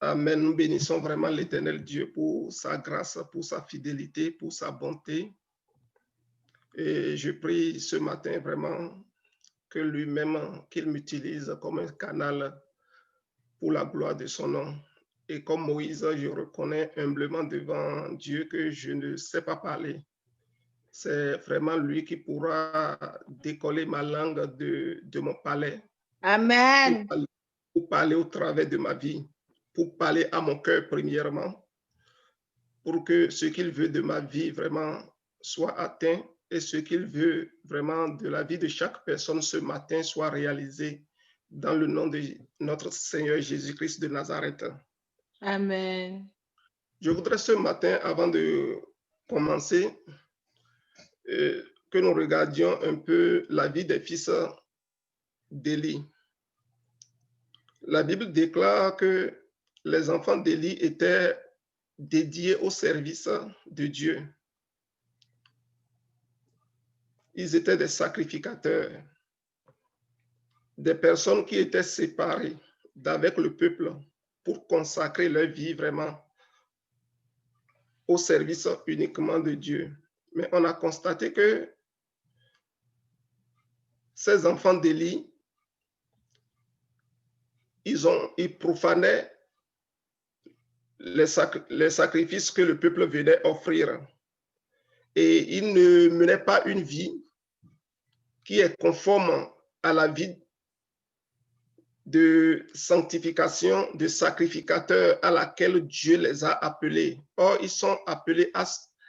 Amen. Nous bénissons vraiment l'Éternel Dieu pour sa grâce, pour sa fidélité, pour sa bonté. Et je prie ce matin vraiment que lui-même, qu'il m'utilise comme un canal pour la gloire de son nom. Et comme Moïse, je reconnais humblement devant Dieu que je ne sais pas parler. C'est vraiment lui qui pourra décoller ma langue de mon palais. Amen. Pour parler au travers de ma vie, pour parler à mon cœur premièrement, pour que ce qu'il veut de ma vie vraiment soit atteint et ce qu'il veut vraiment de la vie de chaque personne ce matin soit réalisé dans le nom de notre Seigneur Jésus-Christ de Nazareth. Amen. Je voudrais ce matin, avant de commencer, que nous regardions un peu la vie des fils d'Élie. La Bible déclare que les enfants d'Élie étaient dédiés au service de Dieu. Ils étaient des sacrificateurs, des personnes qui étaient séparées d'avec le peuple pour consacrer leur vie vraiment au service uniquement de Dieu. Mais on a constaté que ces enfants d'Élie, ils profanaient les sacrifices que le peuple venait offrir. Et ils ne menaient pas une vie qui est conforme à la vie de sanctification, de sacrificateurs à laquelle Dieu les a appelés. Or, ils sont appelés à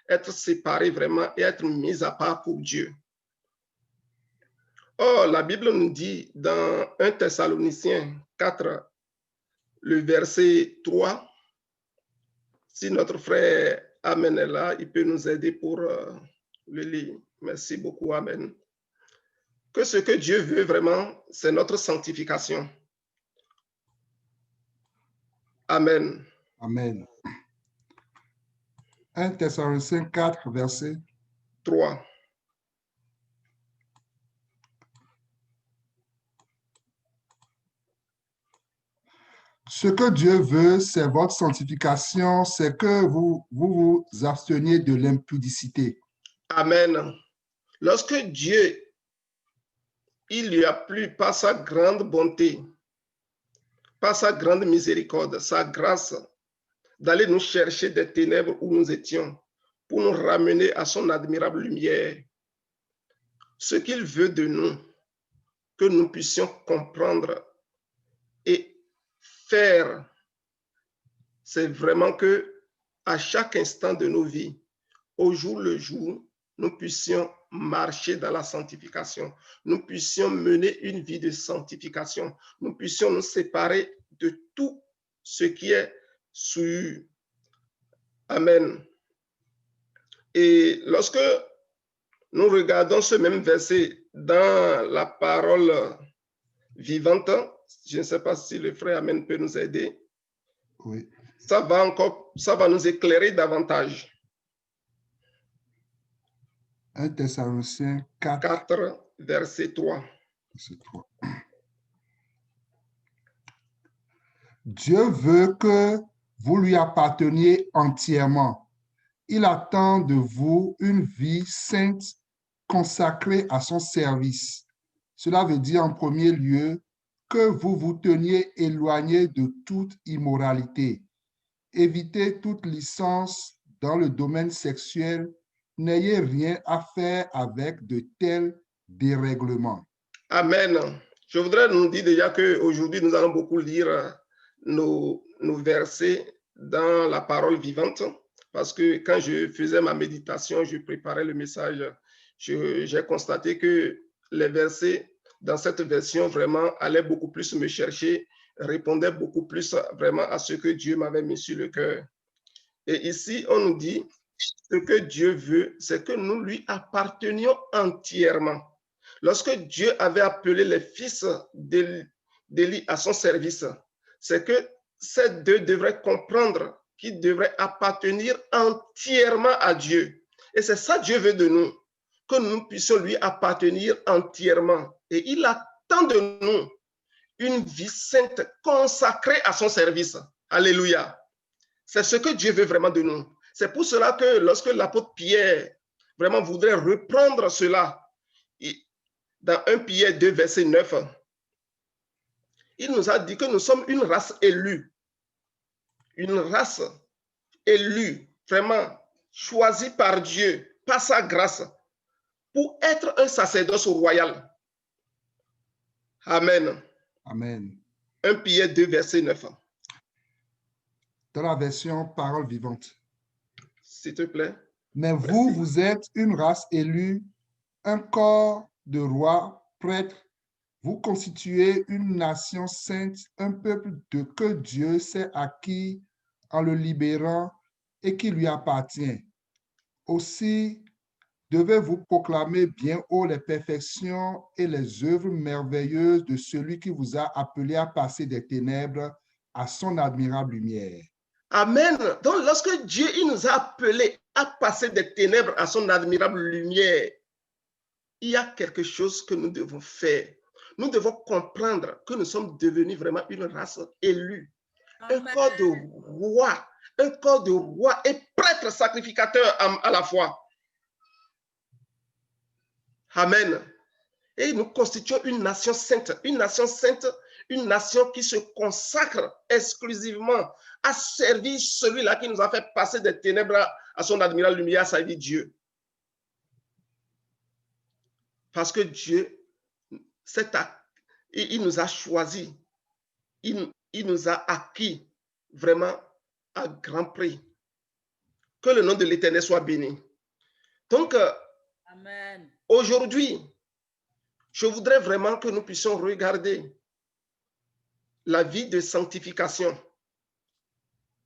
être séparés vraiment et être mis à part pour Dieu. Or, la Bible nous dit dans 1 Thessaloniciens 4, le verset 3, si notre frère Amen est là, il peut nous aider pour le lire. Merci beaucoup, Amen. Que ce que Dieu veut vraiment, c'est notre sanctification. Amen. Amen. 1 Thessaloniciens 4, verset 3. Ce que Dieu veut, c'est votre sanctification, c'est que vous vous absteniez de l'impudicité. Amen. Lorsque Dieu, il lui a plu par sa grande bonté, par sa grande miséricorde, sa grâce, d'aller nous chercher des ténèbres où nous étions, pour nous ramener à son admirable lumière. Ce qu'il veut de nous, que nous puissions comprendre et faire, c'est vraiment que à chaque instant de nos vies, au jour le jour, nous puissions marcher dans la sanctification, nous puissions mener une vie de sanctification, nous puissions nous séparer de tout ce qui est souillure. Amen. Et lorsque nous regardons ce même verset dans la parole vivante, je ne sais pas si le frère Amen peut nous aider. Oui. Ça va nous éclairer davantage. 1 Thessaloniciens 4, verset 3. Verset 3. Dieu veut que vous lui apparteniez entièrement. Il attend de vous une vie sainte consacrée à son service. Cela veut dire en premier lieu que vous vous teniez éloigné de toute immoralité. Évitez toute licence dans le domaine sexuel. N'ayez rien à faire avec de tels dérèglements. Amen. Je voudrais nous dire déjà qu'aujourd'hui, nous allons beaucoup lire nos versets dans la parole vivante, parce que quand je faisais ma méditation, je préparais le message, j'ai constaté que les versets dans cette version vraiment allaient beaucoup plus me chercher, répondaient beaucoup plus vraiment à ce que Dieu m'avait mis sur le cœur. Et ici, on nous dit, ce que Dieu veut, c'est que nous lui appartenions entièrement. Lorsque Dieu avait appelé les fils d'Élie à son service, c'est que ces deux devraient comprendre qu'ils devraient appartenir entièrement à Dieu. Et c'est ça que Dieu veut de nous, que nous puissions lui appartenir entièrement. Et il attend de nous une vie sainte consacrée à son service. Alléluia. C'est ce que Dieu veut vraiment de nous. C'est pour cela que lorsque l'apôtre Pierre vraiment voudrait reprendre cela, dans 1 Pierre 2, verset 9, il nous a dit que nous sommes une race élue. Une race élue, vraiment choisie par Dieu, par sa grâce, pour être un sacerdoce royal. Amen. Amen. 1 Pierre 2, verset 9. Dans la version Parole vivante. S'il te plaît. Mais vous, vous êtes une race élue, un corps de rois, prêtres. Vous constituez une nation sainte, un peuple que Dieu s'est acquis en le libérant et qui lui appartient. Aussi, devez-vous proclamer bien haut les perfections et les œuvres merveilleuses de celui qui vous a appelé à passer des ténèbres à son admirable lumière. Amen. Donc, lorsque Dieu il nous a appelés à passer des ténèbres à son admirable lumière, il y a quelque chose que nous devons faire. Nous devons comprendre que nous sommes devenus vraiment une race élue, un corps de roi et prêtre sacrificateur à la fois. Amen. Et nous constituons une nation sainte, une nation qui se consacre exclusivement à servir celui-là qui nous a fait passer des ténèbres à son admirable lumière, à servir Dieu. Parce que Dieu, il nous a choisis, il nous a acquis vraiment à grand prix. Que le nom de l'Éternel soit béni. Donc, aujourd'hui, je voudrais vraiment que nous puissions regarder la vie de sanctification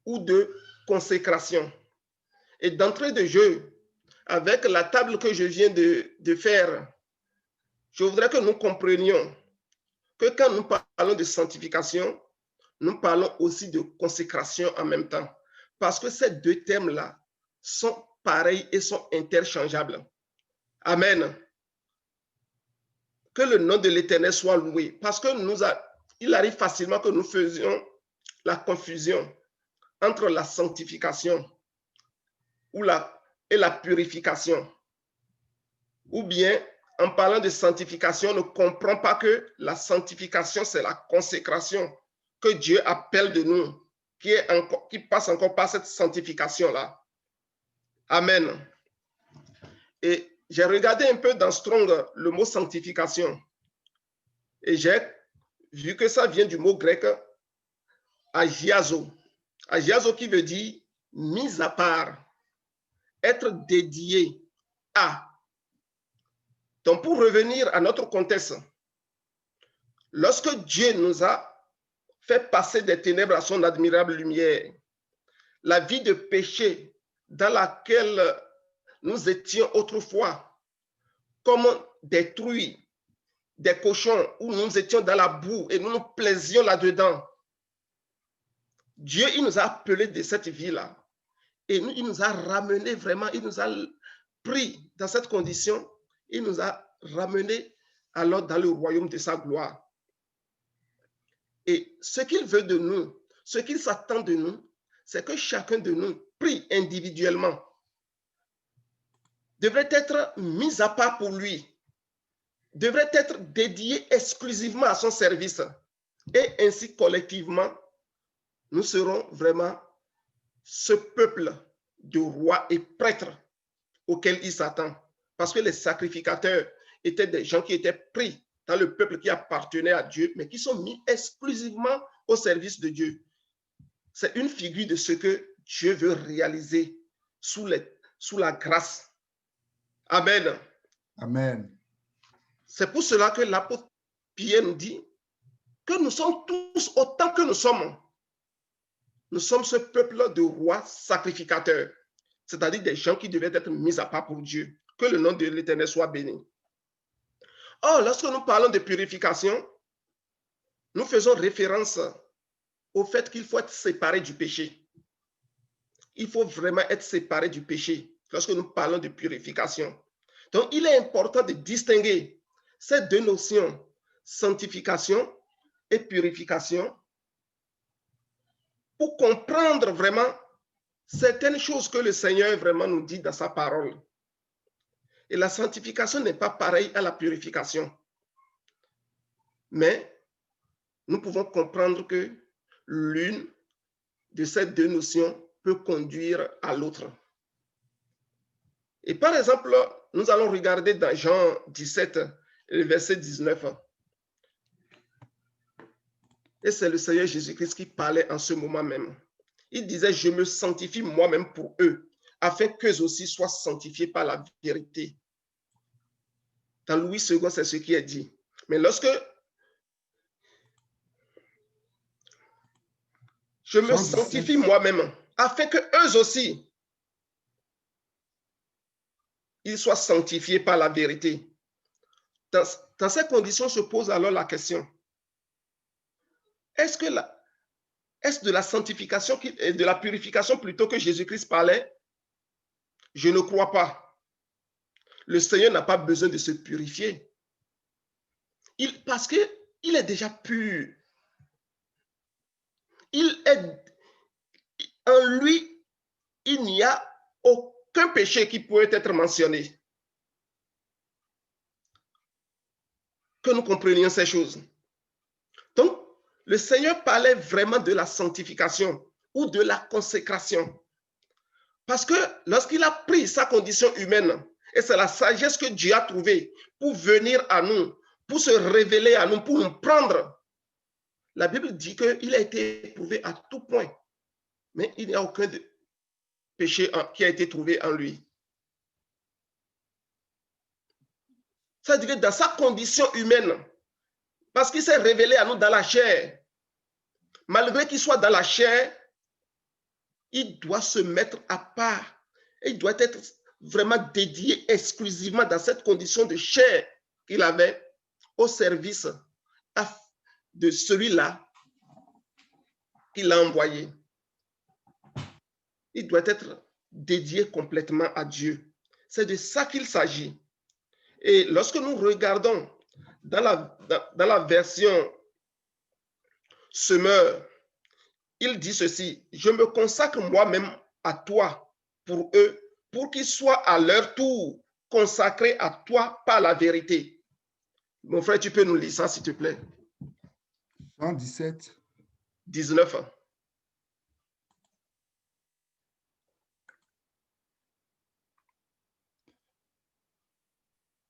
ou de consécration. Et d'entrée de jeu, avec la table que je viens de faire, je voudrais que nous comprenions que quand nous parlons de sanctification, nous parlons aussi de consécration en même temps. Parce que ces deux termes-là sont pareils et sont interchangeables. Amen. Que le nom de l'Éternel soit loué. Parce que il arrive facilement que nous faisions la confusion entre la sanctification et la purification. Ou bien, en parlant de sanctification, on ne comprend pas que la sanctification, c'est la consécration que Dieu appelle de nous, qui passe encore par cette sanctification-là. Amen. Et j'ai regardé un peu dans Strong le mot sanctification. Et j'ai vu que ça vient du mot grec agiazo. Agiazo qui veut dire mise à part, être dédié à. Donc, pour revenir à notre contexte, lorsque Dieu nous a fait passer des ténèbres à son admirable lumière, la vie de péché dans laquelle nous étions autrefois, comme des truies, des cochons, où nous étions dans la boue et nous nous plaisions là-dedans. Dieu, il nous a appelés de cette vie-là et il nous a ramenés vraiment, il nous a pris dans cette condition, il nous a ramenés alors dans le royaume de sa gloire. Et ce qu'il veut de nous, ce qu'il s'attend de nous, c'est que chacun de nous, pris individuellement, devrait être mis à part pour lui, devrait être dédié exclusivement à son service. Et ainsi, collectivement, nous serons vraiment ce peuple de rois et prêtres auquel il s'attend. Parce que les sacrificateurs étaient des gens qui étaient pris dans le peuple qui appartenait à Dieu, mais qui sont mis exclusivement au service de Dieu. C'est une figure de ce que Dieu veut réaliser sous la grâce. Amen. Amen. C'est pour cela que l'apôtre Pierre nous dit que nous sommes tous, autant que nous sommes ce peuple de rois sacrificateurs, c'est-à-dire des gens qui devaient être mis à part pour Dieu. Que le nom de l'Éternel soit béni. Or, lorsque nous parlons de purification, nous faisons référence au fait qu'il faut être séparé du péché. Il faut vraiment être séparé du péché lorsque nous parlons de purification. Donc, il est important de distinguer ces deux notions, sanctification et purification pour comprendre vraiment certaines choses que le Seigneur vraiment nous dit dans sa parole. Et la sanctification n'est pas pareille à la purification. Mais nous pouvons comprendre que l'une de ces deux notions peut conduire à l'autre. Et par exemple, nous allons regarder dans Jean 17, le verset 19. Et c'est le Seigneur Jésus-Christ qui parlait en ce moment même. Il disait, je me sanctifie moi-même pour eux, afin qu'eux aussi soient sanctifiés par la vérité. Dans Louis II, c'est ce qui est dit. Mais lorsque je me sanctifie moi-même, afin que eux aussi, ils soient sanctifiés par la vérité. Dans ces conditions se pose alors la question, est-ce de la sanctification et de la purification plutôt que Jésus-Christ parlait? Je ne crois pas. Le Seigneur n'a pas besoin de se purifier. Parce qu'il est déjà pur. En lui, il n'y a aucun péché qui peut être mentionné. Que nous comprenions ces choses. Donc, le Seigneur parlait vraiment de la sanctification ou de la consécration. Parce que lorsqu'il a pris sa condition humaine, et c'est la sagesse que Dieu a trouvée pour venir à nous, pour se révéler à nous, pour nous prendre, la Bible dit qu'il a été éprouvé à tout point, mais il n'y a aucun péché qui a été trouvé en lui. C'est-à-dire que dans sa condition humaine, parce qu'il s'est révélé à nous dans la chair, malgré qu'il soit dans la chair, il doit se mettre à part. Il doit être vraiment dédié exclusivement dans cette condition de chair qu'il avait au service de celui-là qu'il a envoyé. Il doit être dédié complètement à Dieu. C'est de ça qu'il s'agit. Et lorsque nous regardons dans la version Semeur, il dit ceci, je me consacre moi-même à toi pour eux, pour qu'ils soient à leur tour consacrés à toi par la vérité. Mon frère, tu peux nous lire ça, s'il te plaît. Jean 17. 19.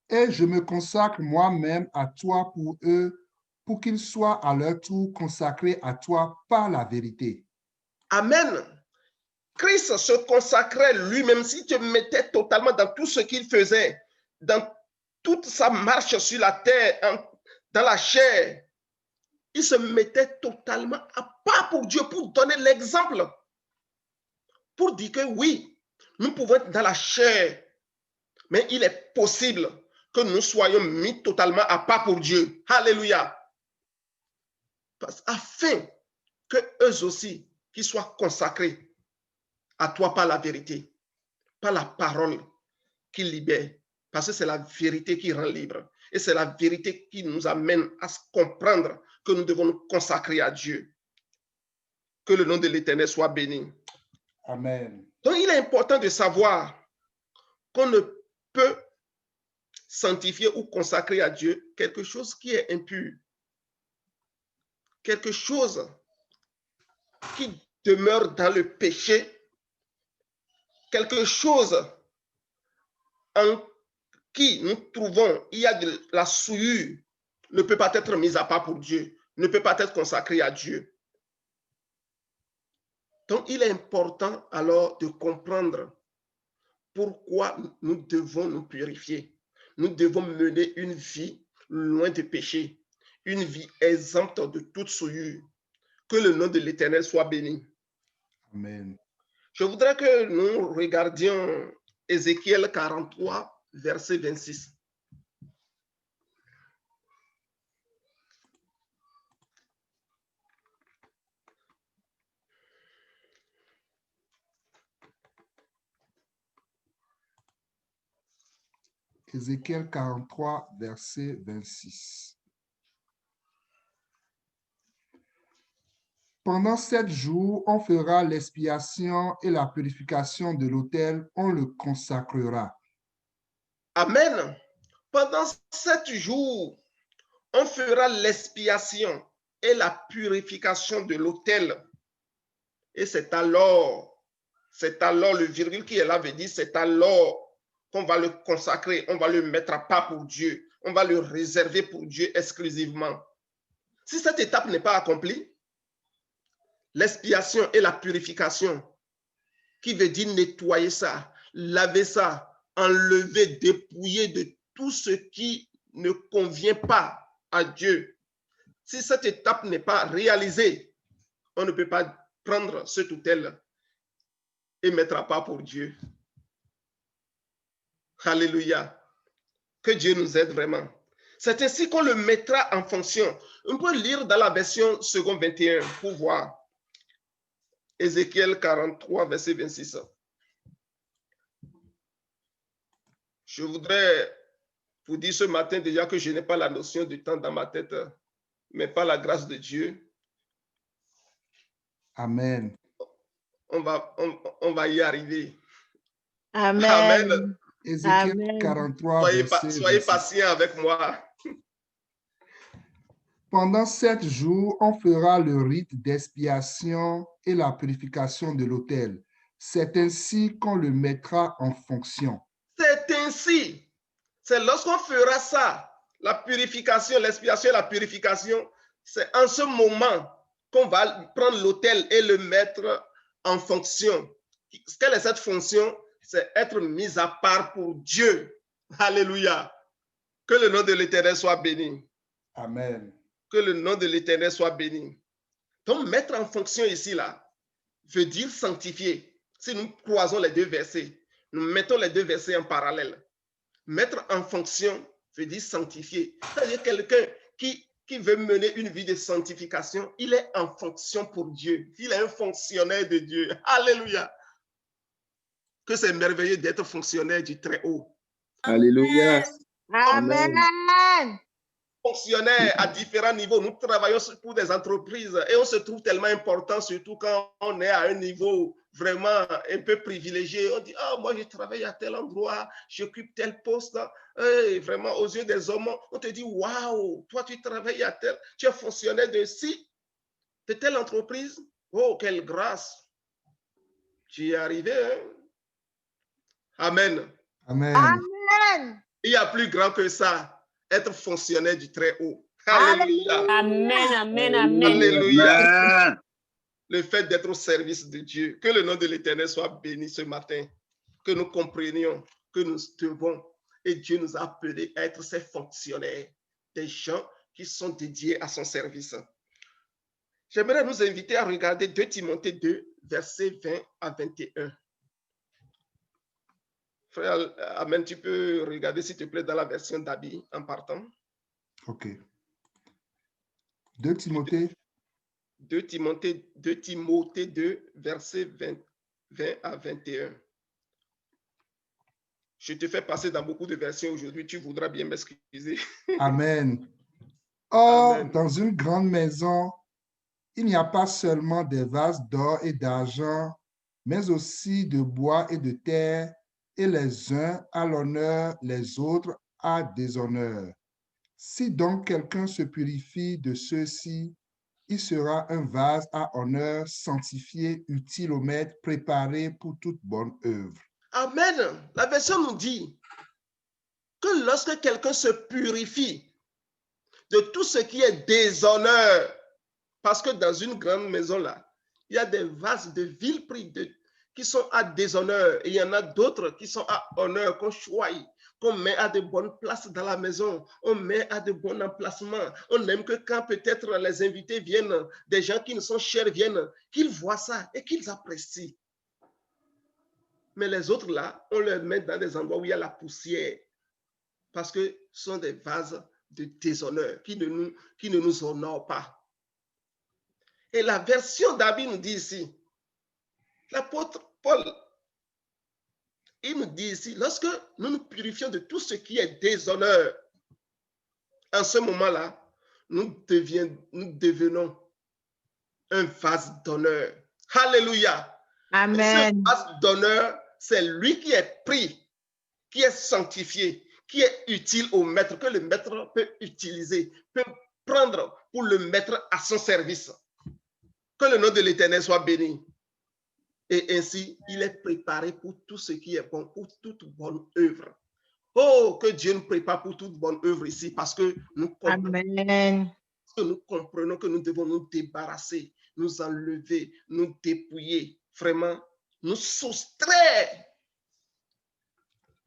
Et je me consacre moi-même à toi pour eux, pour qu'ils soient à leur tour consacrés à toi par la vérité. Amen. Christ se consacrait lui-même, s'il te mettait totalement dans tout ce qu'il faisait, dans toute sa marche sur la terre, dans la chair, il se mettait totalement à part pour Dieu, pour donner l'exemple, pour dire que oui, nous pouvons être dans la chair, mais il est possible que nous soyons mis totalement à part pour Dieu. Alléluia. Afin que eux aussi, qu'ils soient consacrés à toi par la vérité, par la parole qui libère, parce que c'est la vérité qui rend libre. Et c'est la vérité qui nous amène à comprendre que nous devons nous consacrer à Dieu. Que le nom de l'Éternel soit béni. Amen. Donc, il est important de savoir qu'on ne peut sanctifier ou consacrer à Dieu quelque chose qui est impur. Quelque chose qui demeure dans le péché. Quelque chose en qui nous trouvons, il y a de la souillure, ne peut pas être mise à part pour Dieu, ne peut pas être consacré à Dieu. Donc, il est important alors de comprendre pourquoi nous devons nous purifier. Nous devons mener une vie loin de péché, une vie exempte de toute souillure. Que le nom de l'Éternel soit béni. Amen. Je voudrais que nous regardions Ézéchiel 43, verset 26. Ézéchiel 43, verset 26. Pendant 7 jours, on fera l'expiation et la purification de l'autel, on le consacrera. Amen. Pendant 7 jours, on fera l'expiation et la purification de l'autel. Et c'est alors le virgule qui est là veut dire, c'est alors qu'on va le consacrer, on va le mettre à part pour Dieu, on va le réserver pour Dieu exclusivement. Si cette étape n'est pas accomplie, l'expiation et la purification, qui veut dire nettoyer ça, laver ça, enlever, dépouiller de tout ce qui ne convient pas à Dieu. Si cette étape n'est pas réalisée, on ne peut pas prendre cet autel et mettre à part pour Dieu. Alléluia. Que Dieu nous aide vraiment. C'est ainsi qu'on le mettra en fonction. On peut lire dans la version second 21 pour voir. Ézéchiel 43, verset 26. Je voudrais vous dire ce matin déjà que je n'ai pas la notion du temps dans ma tête, mais par la grâce de Dieu. Amen. On va y arriver. Amen. Amen. Ézéchiel Amen. 43, verset Soyez 26. patients avec moi. Pendant 7 jours, on fera le rite d'expiation et la purification de l'autel. C'est ainsi qu'on le mettra en fonction. C'est ainsi. C'est lorsqu'on fera ça, la purification, l'expiation et la purification, c'est en ce moment qu'on va prendre l'autel et le mettre en fonction. Quelle est cette fonction? C'est être mis à part pour Dieu. Alléluia. Que le nom de l'Éternel soit béni. Amen. Que le nom de l'Éternel soit béni. Donc, mettre en fonction ici, là, veut dire sanctifier. Si nous croisons les deux versets, nous mettons les deux versets en parallèle. Mettre en fonction veut dire sanctifier. C'est-à-dire quelqu'un qui veut mener une vie de sanctification, il est en fonction pour Dieu. Il est un fonctionnaire de Dieu. Alléluia. Que c'est merveilleux d'être fonctionnaire du Très-Haut. Alléluia. Amen. Fonctionnaire à différents niveaux. Nous travaillons pour des entreprises et on se trouve tellement important, surtout quand on est à un niveau vraiment un peu privilégié. On dit, ah, moi je travaille à tel endroit, j'occupe tel poste. Et vraiment, aux yeux des hommes, on te dit, waouh, toi tu travailles à tel, tu es fonctionnaire de telle entreprise. Oh, quelle grâce. Tu y es arrivé. Hein? Amen. Amen. Amen. Il y a plus grand que ça. Être fonctionnaire du Très-Haut. Alléluia. Amen. Amen, amen, amen. Alléluia. Amen. Le fait d'être au service de Dieu. Que le nom de l'Éternel soit béni ce matin. Que nous comprenions que nous devons. Et Dieu nous a appelés à être ses fonctionnaires. Des gens qui sont dédiés à son service. J'aimerais nous inviter à regarder 2 Timothée 2, versets 20 à 21. Frère, Amen, tu peux regarder s'il te plaît dans la version d'Abi en partant. OK. 2 Timothée. 2 Timothée 2, versets 20 à 21. Je te fais passer dans beaucoup de versions aujourd'hui, tu voudras bien m'excuser. Amen. Or, Amen. dans une grande maison, il n'y a pas seulement des vases d'or et d'argent, mais aussi de bois et de terre, et les uns à l'honneur, les autres à déshonneur. Si donc quelqu'un se purifie de ceux-ci, il sera un vase à honneur, sanctifié, utile au maître, préparé pour toute bonne œuvre. Amen. La version nous dit que lorsque quelqu'un se purifie de tout ce qui est déshonneur, parce que dans une grande maison là, il y a des vases de vil prix qui sont à déshonneur et il y en a d'autres qui sont à honneur, qu'on choisit, qu'on met à de bonnes places dans la maison, on met à de bons emplacements. On aime que quand peut-être les invités viennent, des gens qui nous sont chers viennent, qu'ils voient ça et qu'ils apprécient. Mais les autres là, on les met dans des endroits où il y a la poussière parce que ce sont des vases de déshonneur qui ne nous honorent pas. Et la version d'Abi nous dit ici, l'apôtre Paul, il nous dit ici, lorsque nous nous purifions de tout ce qui est déshonneur, en ce moment-là, nous devenons un vase d'honneur. Alléluia. Amen. Et ce vase d'honneur, c'est lui qui est pris, qui est sanctifié, qui est utile au maître, que le maître peut utiliser, peut prendre pour le mettre à son service. Que le nom de l'Éternel soit béni. Et ainsi, il est préparé pour tout ce qui est bon, pour toute bonne œuvre. Oh, que Dieu nous prépare pour toute bonne œuvre ici, parce que nous comprenons que nous devons nous débarrasser, nous enlever, nous dépouiller, vraiment, nous soustraire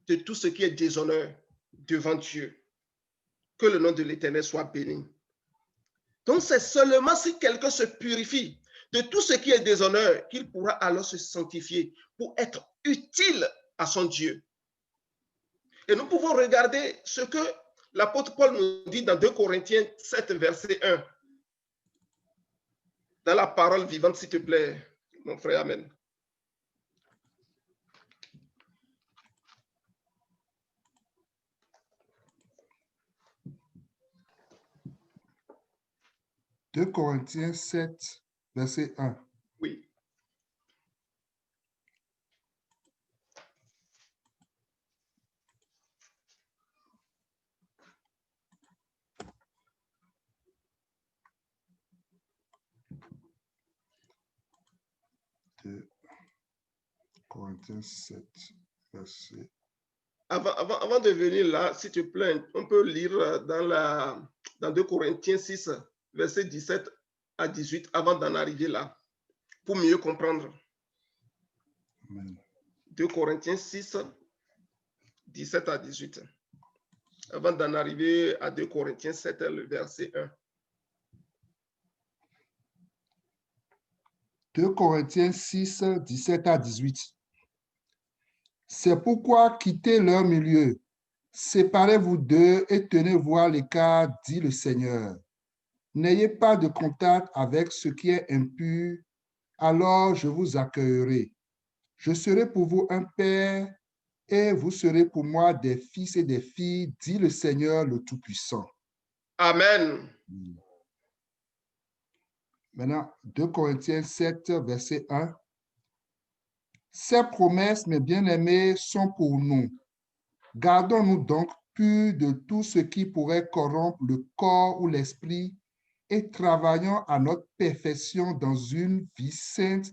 de tout ce qui est déshonneur devant Dieu. Que le nom de l'Éternel soit béni. Donc, c'est seulement si quelqu'un se purifie de tout ce qui est déshonneur qu'il pourra alors se sanctifier pour être utile à son Dieu. Et nous pouvons regarder ce que l'apôtre Paul nous dit dans 2 Corinthiens 7, verset 1. Dans la parole vivante, s'il te plaît, mon frère, amen. « 2 Corinthiens 7, verset 1. Oui. Corinthiens 7, verset. Avant de venir là, s'il te plaît, on peut lire dans 2 Corinthiens 6, verset 17 à 18, avant d'en arriver là, pour mieux comprendre. Amen. 2 Corinthiens 6, 17 à 18. Avant d'en arriver à 2 Corinthiens 7, le verset 1. 2 Corinthiens 6, 17 à 18. C'est pourquoi quittez leur milieu, séparez-vous d'eux et tenez-vous à l'écart, dit le Seigneur. N'ayez pas de contact avec ce qui est impur, alors je vous accueillerai. Je serai pour vous un père et vous serez pour moi des fils et des filles, dit le Seigneur le Tout-Puissant. Amen. Maintenant, 2 Corinthiens 7, verset 1. Ces promesses, mes bien-aimés, sont pour nous. Gardons-nous donc purs de tout ce qui pourrait corrompre le corps ou l'esprit et travaillons à notre perfection dans une vie sainte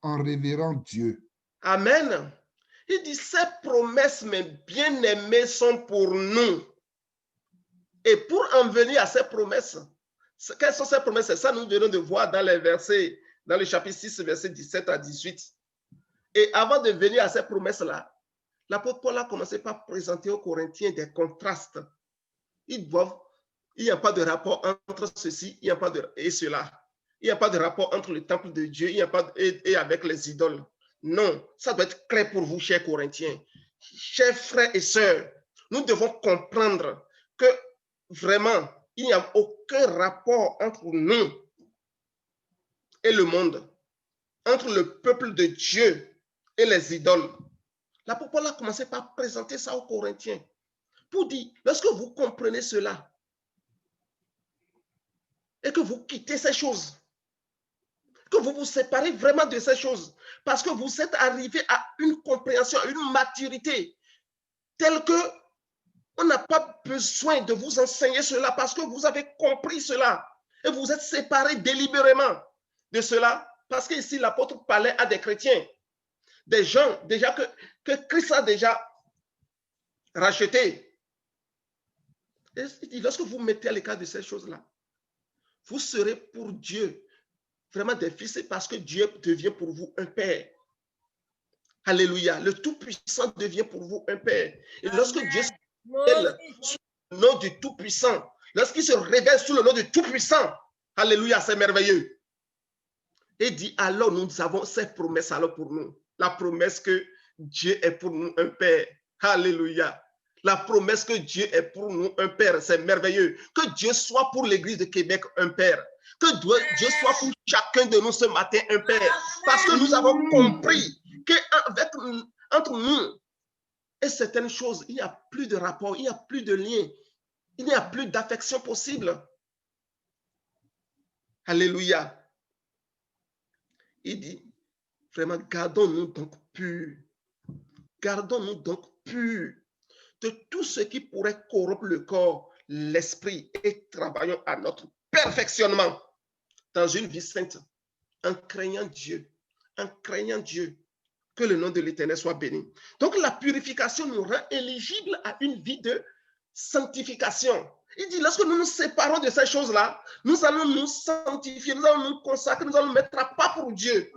en révérant Dieu. Amen. Il dit, ces promesses, mes bien-aimés, sont pour nous. Et pour en venir à ces promesses, quelles sont ces promesses? C'est ça nous venons de voir dans les versets, dans le chapitre 6, verset 17 à 18. Et avant de venir à ces promesses-là, l'apôtre Paul a commencé par présenter aux Corinthiens des contrastes. Il n'y a pas de rapport entre ceci et cela. Il n'y a pas de rapport entre le temple de Dieu et avec les idoles. Non, ça doit être clair pour vous, chers Corinthiens. Chers frères et sœurs, nous devons comprendre que vraiment, il n'y a aucun rapport entre nous et le monde, entre le peuple de Dieu et les idoles. L'apôtre Paul a commencé par présenter ça aux Corinthiens pour dire, lorsque vous comprenez cela et que vous quittez ces choses, que vous vous séparez vraiment de ces choses, parce que vous êtes arrivé à une compréhension, à une maturité telle que on n'a pas besoin de vous enseigner cela parce que vous avez compris cela et vous êtes séparés délibérément de cela parce qu'ici l'apôtre parlait à des chrétiens, des gens déjà que Christ a déjà rachetés. Et il dit, lorsque vous mettez à l'écart de ces choses-là, vous serez pour Dieu vraiment des fils parce que Dieu devient pour vous un père. Alléluia. Le Tout-Puissant devient pour vous un père. Et lorsque Dieu se révèle sous le nom du Tout-Puissant, lorsqu'il se révèle sous le nom du Tout-Puissant, alléluia, c'est merveilleux. Et dit, alors nous avons cette promesse alors pour nous. La promesse que Dieu est pour nous un père. Alléluia. La promesse que Dieu est pour nous un père, c'est merveilleux. Que Dieu soit pour l'Église de Québec un père. Que Dieu soit pour chacun de nous ce matin un père. Parce que nous avons compris qu'entre nous et certaines choses, il n'y a plus de rapport, il n'y a plus de lien, il n'y a plus d'affection possible. Alléluia. Il dit, vraiment, gardons-nous donc purs. Gardons-nous donc purs de tout ce qui pourrait corrompre le corps, l'esprit, et travaillons à notre perfectionnement dans une vie sainte, en craignant Dieu, que le nom de l'Éternel soit béni. Donc la purification nous rend éligibles à une vie de sanctification. Il dit, lorsque nous nous séparons de ces choses-là, nous allons nous sanctifier, nous allons nous consacrer, nous allons nous mettre à pas pour Dieu.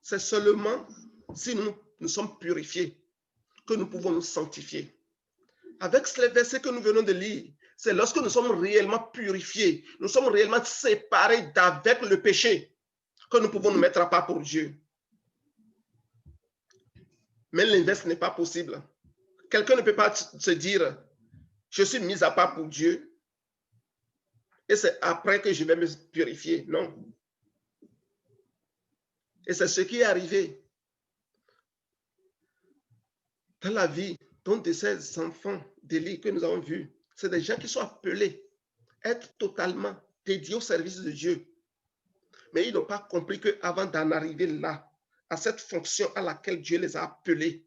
C'est seulement si nous sommes purifiés que nous pouvons nous sanctifier. Avec les versets que nous venons de lire, c'est lorsque nous sommes réellement purifiés, nous sommes réellement séparés d'avec le péché, que nous pouvons nous mettre à part pour Dieu. Mais l'inverse n'est pas possible. Quelqu'un ne peut pas se dire, je suis mis à part pour Dieu, et c'est après que je vais me purifier. Non. Et c'est ce qui est arrivé dans la vie d'un de ces enfants d'Élie que nous avons vus. C'est des gens qui sont appelés à être totalement dédiés au service de Dieu. Mais ils n'ont pas compris qu'avant d'en arriver là, à cette fonction à laquelle Dieu les a appelés,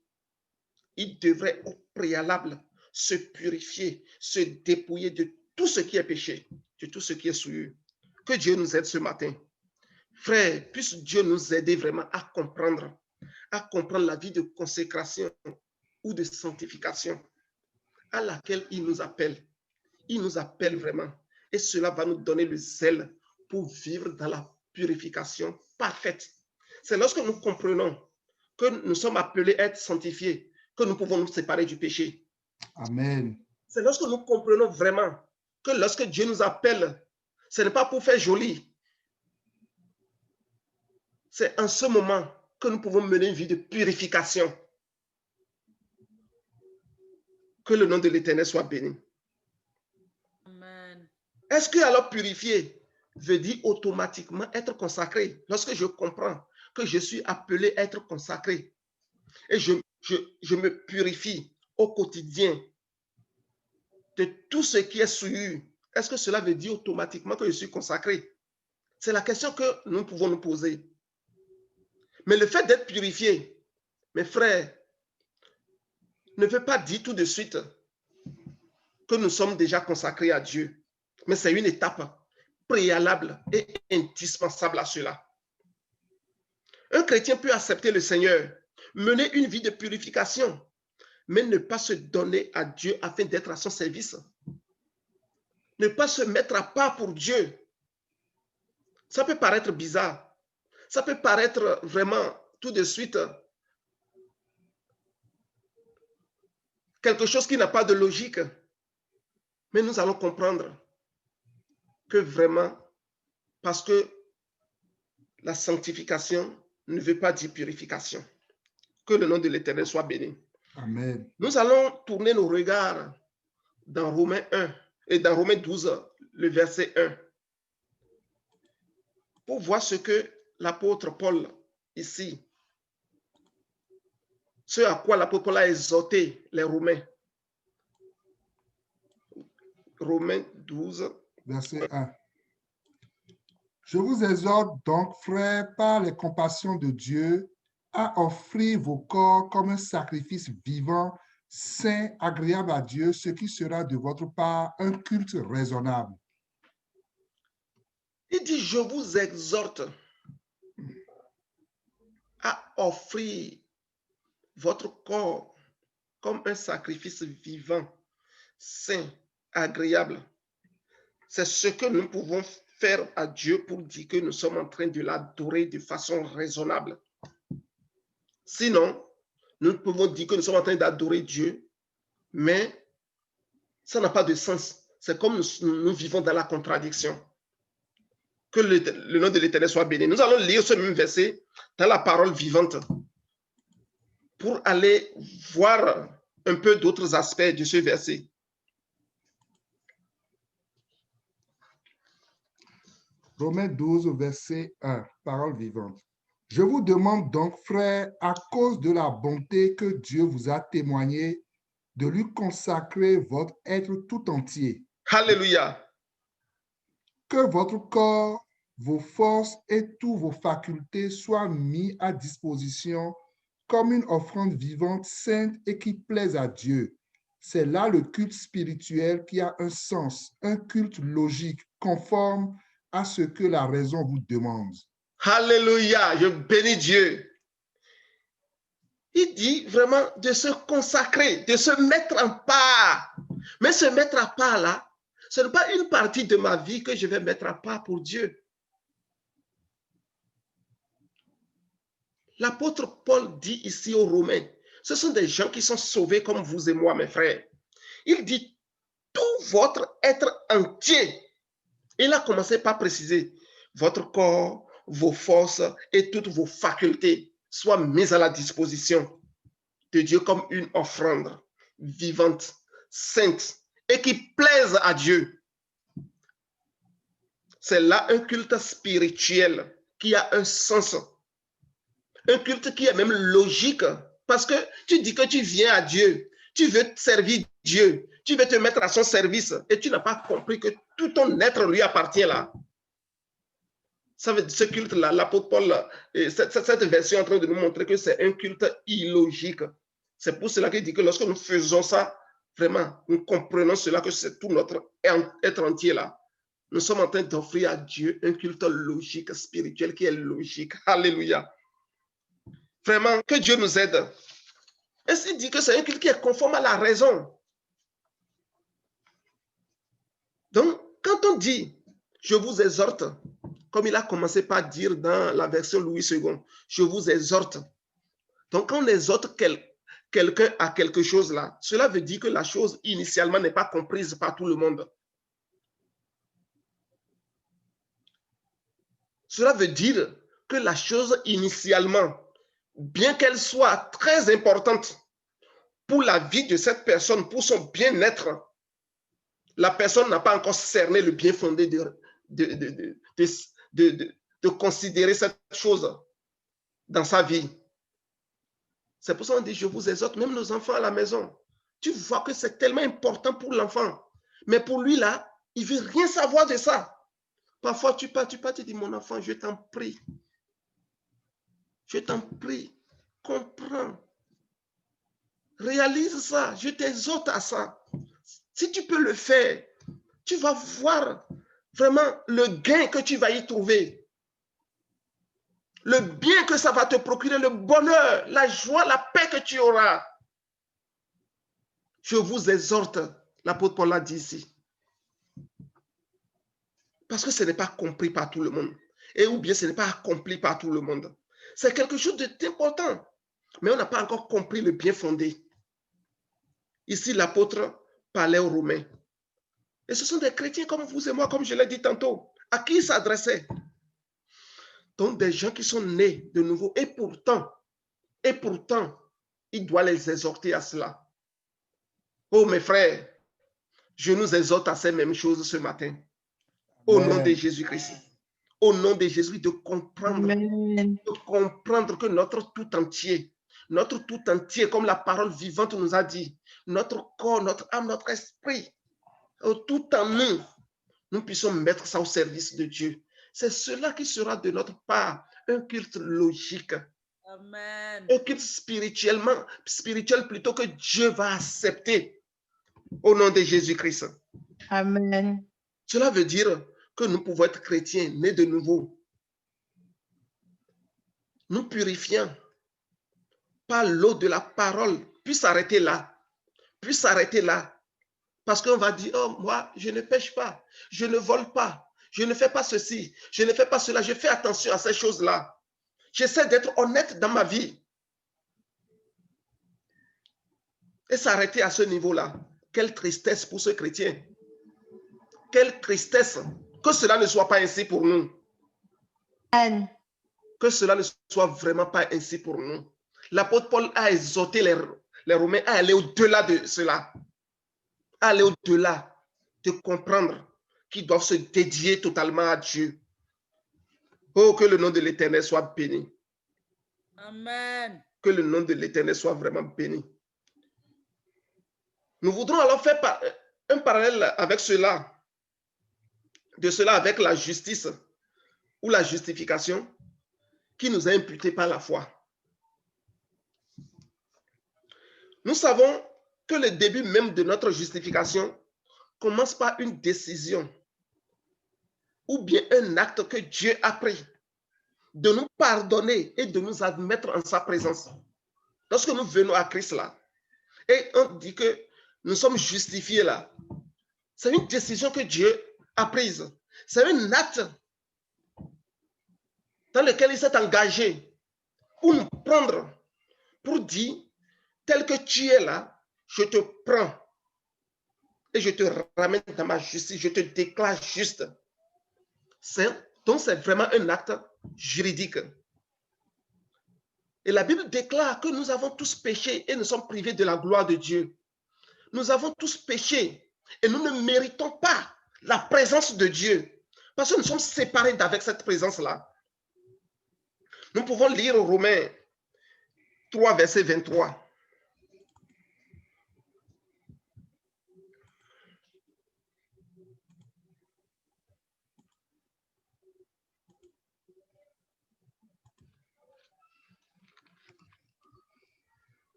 ils devraient au préalable se purifier, se dépouiller de tout ce qui est péché, de tout ce qui est souillure. Que Dieu nous aide ce matin. Frère, puisse Dieu nous aider vraiment à comprendre la vie de consécration ou de sanctification à laquelle il nous appelle. Il nous appelle vraiment. Et cela va nous donner le zèle pour vivre dans la purification parfaite. C'est lorsque nous comprenons que nous sommes appelés à être sanctifiés que nous pouvons nous séparer du péché. Amen. C'est lorsque nous comprenons vraiment que lorsque Dieu nous appelle, ce n'est pas pour faire joli. C'est en ce moment que nous pouvons mener une vie de purification. Que le nom de l'Éternel soit béni. Amen. Est-ce que alors purifier veut dire automatiquement être consacré? Lorsque je comprends que je suis appelé à être consacré et je me purifie au quotidien de tout ce qui est souillure, est-ce que cela veut dire automatiquement que je suis consacré? C'est la question que nous pouvons nous poser. Mais le fait d'être purifié, mes frères, ne veut pas dire tout de suite que nous sommes déjà consacrés à Dieu. Mais c'est une étape préalable et indispensable à cela. Un chrétien peut accepter le Seigneur, mener une vie de purification, mais ne pas se donner à Dieu afin d'être à son service. Ne pas se mettre à part pour Dieu. Ça peut paraître bizarre. Ça peut paraître vraiment tout de suite quelque chose qui n'a pas de logique. Mais nous allons comprendre que vraiment, parce que la sanctification ne veut pas dire purification. Que le nom de l'Éternel soit béni. Amen. Nous allons tourner nos regards dans Romains 1 et dans Romains 12, le verset 1, pour voir ce que l'apôtre Paul ici, ce à quoi l'apôtre Paul a exhorté les Romains. Romains 12, verset 1. Je vous exhorte donc, frères, par les compassions de Dieu, à offrir vos corps comme un sacrifice vivant, saint, agréable à Dieu, ce qui sera de votre part un culte raisonnable. Il dit, je vous exhorte à offrir votre corps comme un sacrifice vivant, saint, agréable. C'est ce que nous pouvons faire à Dieu pour dire que nous sommes en train de l'adorer de façon raisonnable. Sinon, nous pouvons dire que nous sommes en train d'adorer Dieu, mais ça n'a pas de sens. C'est comme nous vivons dans la contradiction. Que le nom de l'Éternel soit béni. Nous allons lire ce même verset dans la parole vivante pour aller voir un peu d'autres aspects de ce verset. Romains 12, verset 1, parole vivante. Je vous demande donc, frères, à cause de la bonté que Dieu vous a témoignée, de lui consacrer votre être tout entier. Alléluia. Que votre corps, vos forces et toutes vos facultés soient mis à disposition comme une offrande vivante, sainte et qui plaise à Dieu. C'est là le culte spirituel qui a un sens, un culte logique, conforme à ce que la raison vous demande. Alléluia, je bénis Dieu. Il dit vraiment de se consacrer, de se mettre en part. Mais se mettre à part là, ce n'est pas une partie de ma vie que je vais mettre à part pour Dieu. L'apôtre Paul dit ici aux Romains, ce sont des gens qui sont sauvés comme vous et moi, mes frères. Il dit tout votre être entier. Il a commencé par préciser votre corps, vos forces et toutes vos facultés soient mises à la disposition de Dieu comme une offrande vivante, sainte et qui plaise à Dieu. C'est là un culte spirituel qui a un sens, un culte qui est même logique, parce que tu dis que tu viens à Dieu, tu veux servir Dieu, tu veux te mettre à son service et tu n'as pas compris que tout ton être lui appartient là. Ça veut dire ce culte-là, l'apôtre Paul, cette version est en train de nous montrer que c'est un culte illogique. C'est pour cela qu'il dit que lorsque nous faisons ça, vraiment, nous comprenons cela, que c'est tout notre être entier là. Nous sommes en train d'offrir à Dieu un culte logique, spirituel, qui est logique. Alléluia. Vraiment, que Dieu nous aide. Et s'il dit que c'est un culte qui est conforme à la raison. Donc, quand on dit, je vous exhorte, comme il a commencé par dire dans la version Louis II, je vous exhorte. Donc, quand on exhorte quelqu'un à quelque chose là, cela veut dire que la chose initialement n'est pas comprise par tout le monde. Cela veut dire que la chose initialement, bien qu'elle soit très importante pour la vie de cette personne, pour son bien-être, la personne n'a pas encore cerné le bien fondé de considérer cette chose dans sa vie. C'est pour ça qu'on dit, je vous exhorte, même nos enfants à la maison. Tu vois que c'est tellement important pour l'enfant. Mais pour lui, là, il ne veut rien savoir de ça. Parfois, tu pars, tu dis, mon enfant, je t'en prie. Je t'en prie, comprends. Réalise ça, je t'exhorte à ça. Si tu peux le faire, tu vas voir vraiment le gain que tu vas y trouver. Le bien que ça va te procurer, le bonheur, la joie, la paix que tu auras. Je vous exhorte, l'apôtre Paul l'a dit ici. Parce que ce n'est pas compris par tout le monde. Et ou bien ce n'est pas accompli par tout le monde. C'est quelque chose d'important. Mais on n'a pas encore compris le bien fondé. Ici, l'apôtre parlait aux Romains. Et ce sont des chrétiens comme vous et moi, comme je l'ai dit tantôt. À qui il s'adressait? Donc, des gens qui sont nés de nouveau. Et pourtant, il doit les exhorter à cela. Oh, mes frères, je nous exhorte à ces mêmes choses ce matin. Au nom de Jésus-Christ. Au nom de Jésus, de comprendre que notre tout entier, comme la parole vivante nous a dit, notre corps, notre âme, notre esprit, tout en nous, nous puissions mettre ça au service de Dieu. C'est cela qui sera de notre part un culte logique. Amen. Un culte spirituel plutôt que Dieu va accepter au nom de Jésus-Christ. Amen. Cela veut dire que nous pouvons être chrétiens, nés de nouveau. Nous purifiant par l'eau de la parole, puis s'arrêter là. Parce qu'on va dire, oh, moi, je ne pêche pas, je ne vole pas, je ne fais pas ceci, je ne fais pas cela, je fais attention à ces choses-là. J'essaie d'être honnête dans ma vie. Et s'arrêter à ce niveau-là. Quelle tristesse pour ce chrétien. Quelle tristesse. Que cela ne soit pas ainsi pour nous. Amen. Que cela ne soit vraiment pas ainsi pour nous. L'apôtre Paul a exhorté les Romains à aller au-delà de cela. À aller au-delà, de comprendre qu'ils doivent se dédier totalement à Dieu. Oh, que le nom de l'Éternel soit béni. Amen. Que le nom de l'Éternel soit vraiment béni. Nous voudrons alors faire un parallèle avec cela, de cela avec la justice. ou la justification qui nous est imputée par la foi. Nous savons que le début même de notre justification commence par une décision ou bien un acte que Dieu a pris de nous pardonner et de nous admettre en sa présence. Lorsque nous venons à Christ là, et on dit que nous sommes justifiés là, c'est une décision que Dieu a prise. C'est un acte dans lequel il s'est engagé pour nous prendre, pour dire, tel que tu es là, je te prends et je te ramène dans ma justice, je te déclare juste. Donc c'est vraiment un acte juridique. Et la Bible déclare que nous avons tous péché et nous sommes privés de la gloire de Dieu. Nous avons tous péché et nous ne méritons pas la présence de Dieu parce que nous sommes séparés d'avec cette présence-là. Nous pouvons lire Romains 3, verset 23.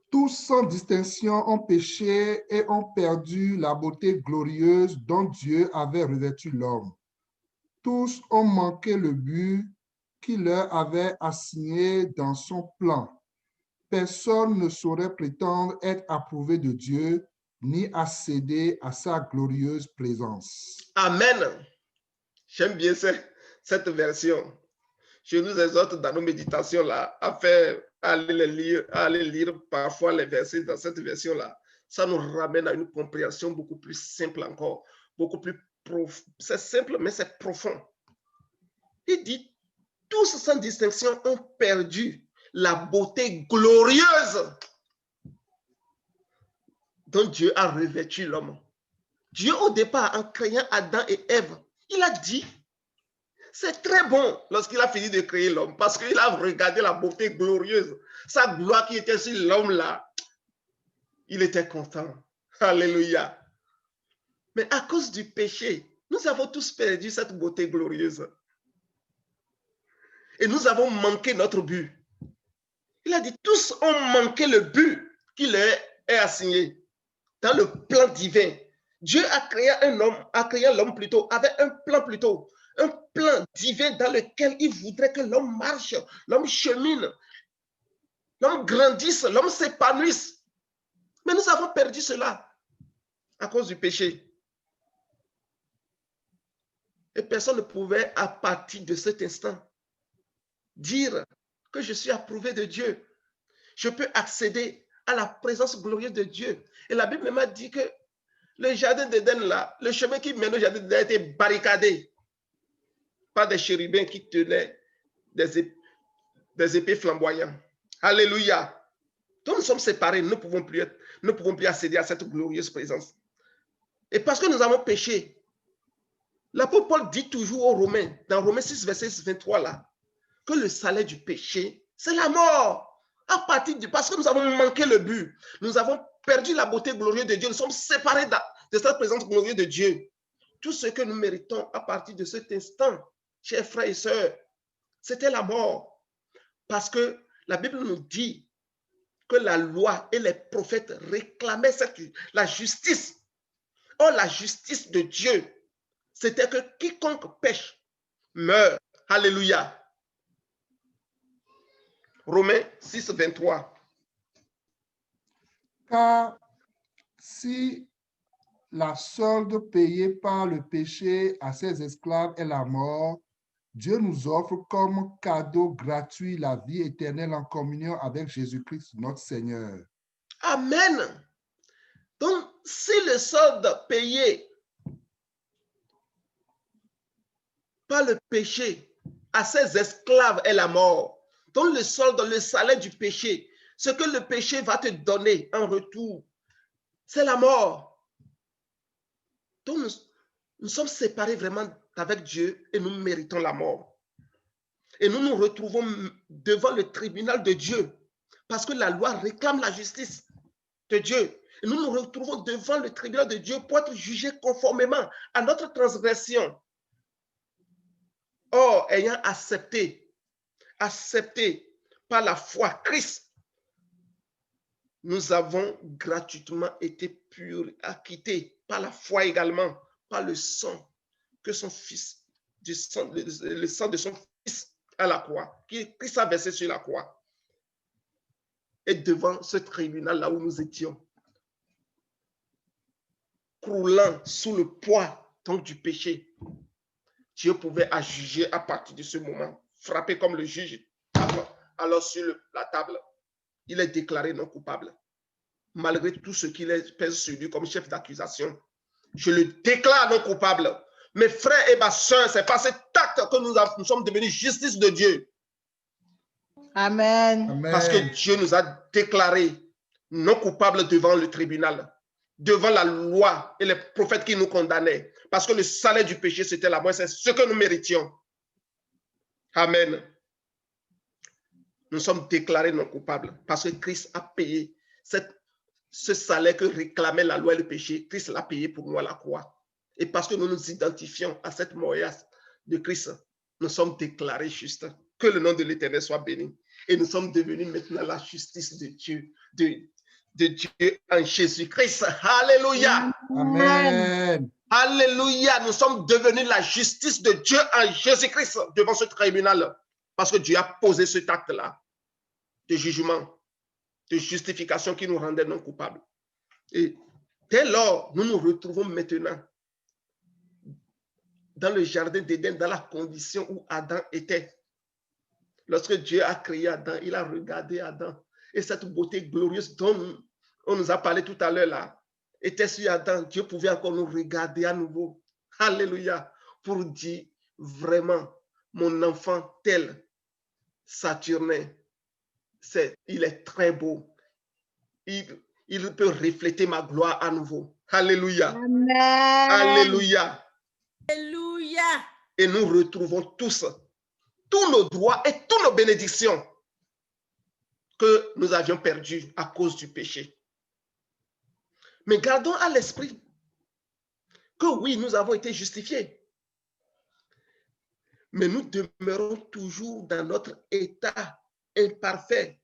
Tous sans distinction ont péché et ont perdu la beauté glorieuse dont Dieu avait revêtu l'homme. Tous ont manqué le but qu'il leur avait assigné dans son plan. Personne ne saurait prétendre être approuvé de Dieu ni accéder à sa glorieuse présence. Amen. J'aime bien cette version. Je nous exhorte dans nos méditations là à aller lire parfois les versets dans cette version là. Ça nous ramène à une compréhension beaucoup plus simple encore, beaucoup plus profond. C'est simple mais c'est profond. Il dit, tous sans distinction ont perdu la beauté glorieuse dont Dieu a revêtu l'homme. Dieu au départ, en créant Adam et Ève, il a dit, c'est très bon lorsqu'il a fini de créer l'homme parce qu'il a regardé la beauté glorieuse, sa gloire qui était sur l'homme là. Il était content. Alléluia. Mais à cause du péché, nous avons tous perdu cette beauté glorieuse. Et nous avons manqué notre but. Il a dit, tous ont manqué le but qui leur est assigné dans le plan divin. Dieu a créé l'homme plutôt, avec un plan divin dans lequel il voudrait que l'homme marche, l'homme chemine, l'homme grandisse, l'homme s'épanouisse. Mais nous avons perdu cela à cause du péché. Et personne ne pouvait, à partir de cet instant, dire que je suis approuvé de Dieu. Je peux accéder à la présence glorieuse de Dieu. Et la Bible m'a dit que le jardin d'Éden là, le chemin qui mène au jardin d'Éden a été barricadé par des chérubins qui tenaient des épées flamboyantes. Alléluia. Donc nous sommes séparés, nous ne pouvons plus accéder à cette glorieuse présence. Et parce que nous avons péché, l'apôtre Paul dit toujours aux Romains, dans Romains 6, verset 23 là, que le salaire du péché, c'est la mort. Parce que nous avons manqué le but, nous avons perdu la beauté glorieuse de Dieu, nous sommes séparés de cette présence glorieuse de Dieu. Tout ce que nous méritons à partir de cet instant, chers frères et sœurs, c'était la mort. Parce que la Bible nous dit que la loi et les prophètes réclamaient la justice. Or, la justice de Dieu, c'était que quiconque pêche meurt. Alléluia. Romains 6, 23. Car si la solde payée par le péché à ses esclaves est la mort, Dieu nous offre comme cadeau gratuit la vie éternelle en communion avec Jésus-Christ, notre Seigneur. Amen. Donc, si le solde payé par le péché à ses esclaves est la mort, donc le solde, le salaire du péché, ce que le péché va te donner en retour, c'est la mort. Donc, nous sommes séparés vraiment avec Dieu et nous méritons la mort. Et nous nous retrouvons devant le tribunal de Dieu parce que la loi réclame la justice de Dieu. Et nous nous retrouvons devant le tribunal de Dieu pour être jugés conformément à notre transgression. Or, ayant accepté par la foi Christ, nous avons gratuitement été purs, acquittés par la foi également, par le sang que son fils, le sang de son fils à la croix, qui Christ a versé sur la croix. Et devant ce tribunal là où nous étions, croulant sous le poids donc du péché, Dieu pouvait juger à partir de ce moment, frapper comme le juge. Alors sur la table, il est déclaré non coupable. Malgré tout ce qu'il pèse sur lui comme chef d'accusation, je le déclare non coupable. Mes frères et ma soeur, c'est par cet acte que nous sommes devenus justice de Dieu. Amen. Parce que Dieu nous a déclarés non coupables devant le tribunal, devant la loi et les prophètes qui nous condamnaient. Parce que le salaire du péché, c'était la mort, c'est ce que nous méritions. Amen. Nous sommes déclarés non coupables parce que Christ a payé ce salaire que réclamait la loi et le péché. Christ l'a payé pour nous à la croix. Et parce que nous nous identifions à cette mort de Christ, nous sommes déclarés justes. Que le nom de l'Éternel soit béni. Et nous sommes devenus maintenant la justice de Dieu, de Dieu en Jésus-Christ. Alléluia. Amen. Alléluia. Nous sommes devenus la justice de Dieu en Jésus-Christ devant ce tribunal. Parce que Dieu a posé cet acte-là de jugement, de justification qui nous rendait non coupables. Et dès lors, nous nous retrouvons maintenant dans le jardin d'Éden, dans la condition où Adam était. Lorsque Dieu a créé Adam, il a regardé Adam. Et cette beauté glorieuse dont on nous a parlé tout à l'heure là, était sur Adam. Dieu pouvait encore nous regarder à nouveau. Alléluia. Pour dire vraiment, mon enfant tel Saturnin, il est très beau. Il peut refléter ma gloire à nouveau. Alléluia. Amen. Alléluia. Alléluia. Et nous retrouvons tous nos droits et toutes nos bénédictions que nous avions perdus à cause du péché. Mais gardons à l'esprit que oui, nous avons été justifiés. Mais nous demeurons toujours dans notre état imparfait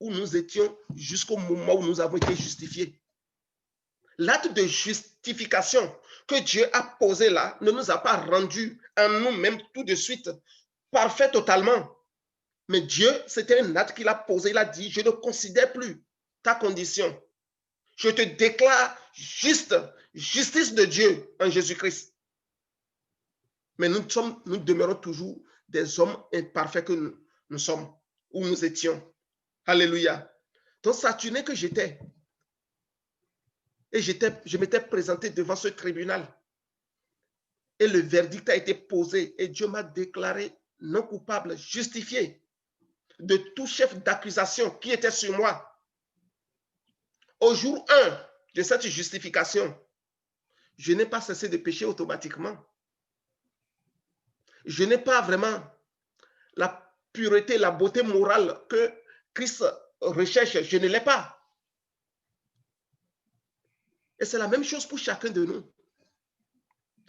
où nous étions jusqu'au moment où nous avons été justifiés. L'acte de justification que Dieu a posé là ne nous a pas rendus en nous-mêmes tout de suite parfaits totalement. Mais Dieu, c'était un acte qu'il a posé. Il a dit, je ne considère plus ta condition. Je te déclare juste, justice de Dieu en Jésus-Christ. Mais nous demeurons toujours des hommes imparfaits que nous sommes, où nous étions. Alléluia. Donc, Saturnin que j'étais, et je m'étais présenté devant ce tribunal. Et le verdict a été posé et Dieu m'a déclaré non coupable, justifié de tout chef d'accusation qui était sur moi. Au jour 1 de cette justification, je n'ai pas cessé de pécher automatiquement. Je n'ai pas vraiment la pureté, la beauté morale que Christ recherche. Je ne l'ai pas. Et c'est la même chose pour chacun de nous.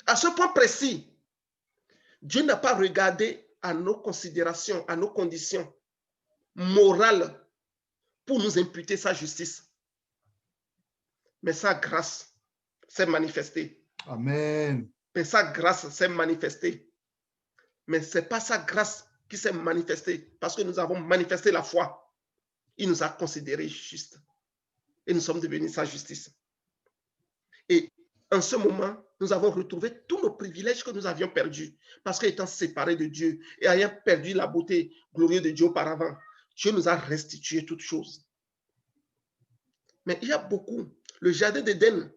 À ce point précis, Dieu n'a pas regardé à nos considérations, à nos conditions morales pour nous imputer sa justice. Mais sa grâce s'est manifestée. Amen. Mais sa grâce s'est manifestée. Mais ce n'est pas sa grâce qui s'est manifestée parce que nous avons manifesté la foi. Il nous a considérés justes. Et nous sommes devenus sa justice. Et en ce moment, nous avons retrouvé tous nos privilèges que nous avions perdus parce qu'étant séparés de Dieu et ayant perdu la beauté glorieuse de Dieu auparavant, Dieu nous a restitué toutes choses. Mais il y a beaucoup. Le jardin d'Éden,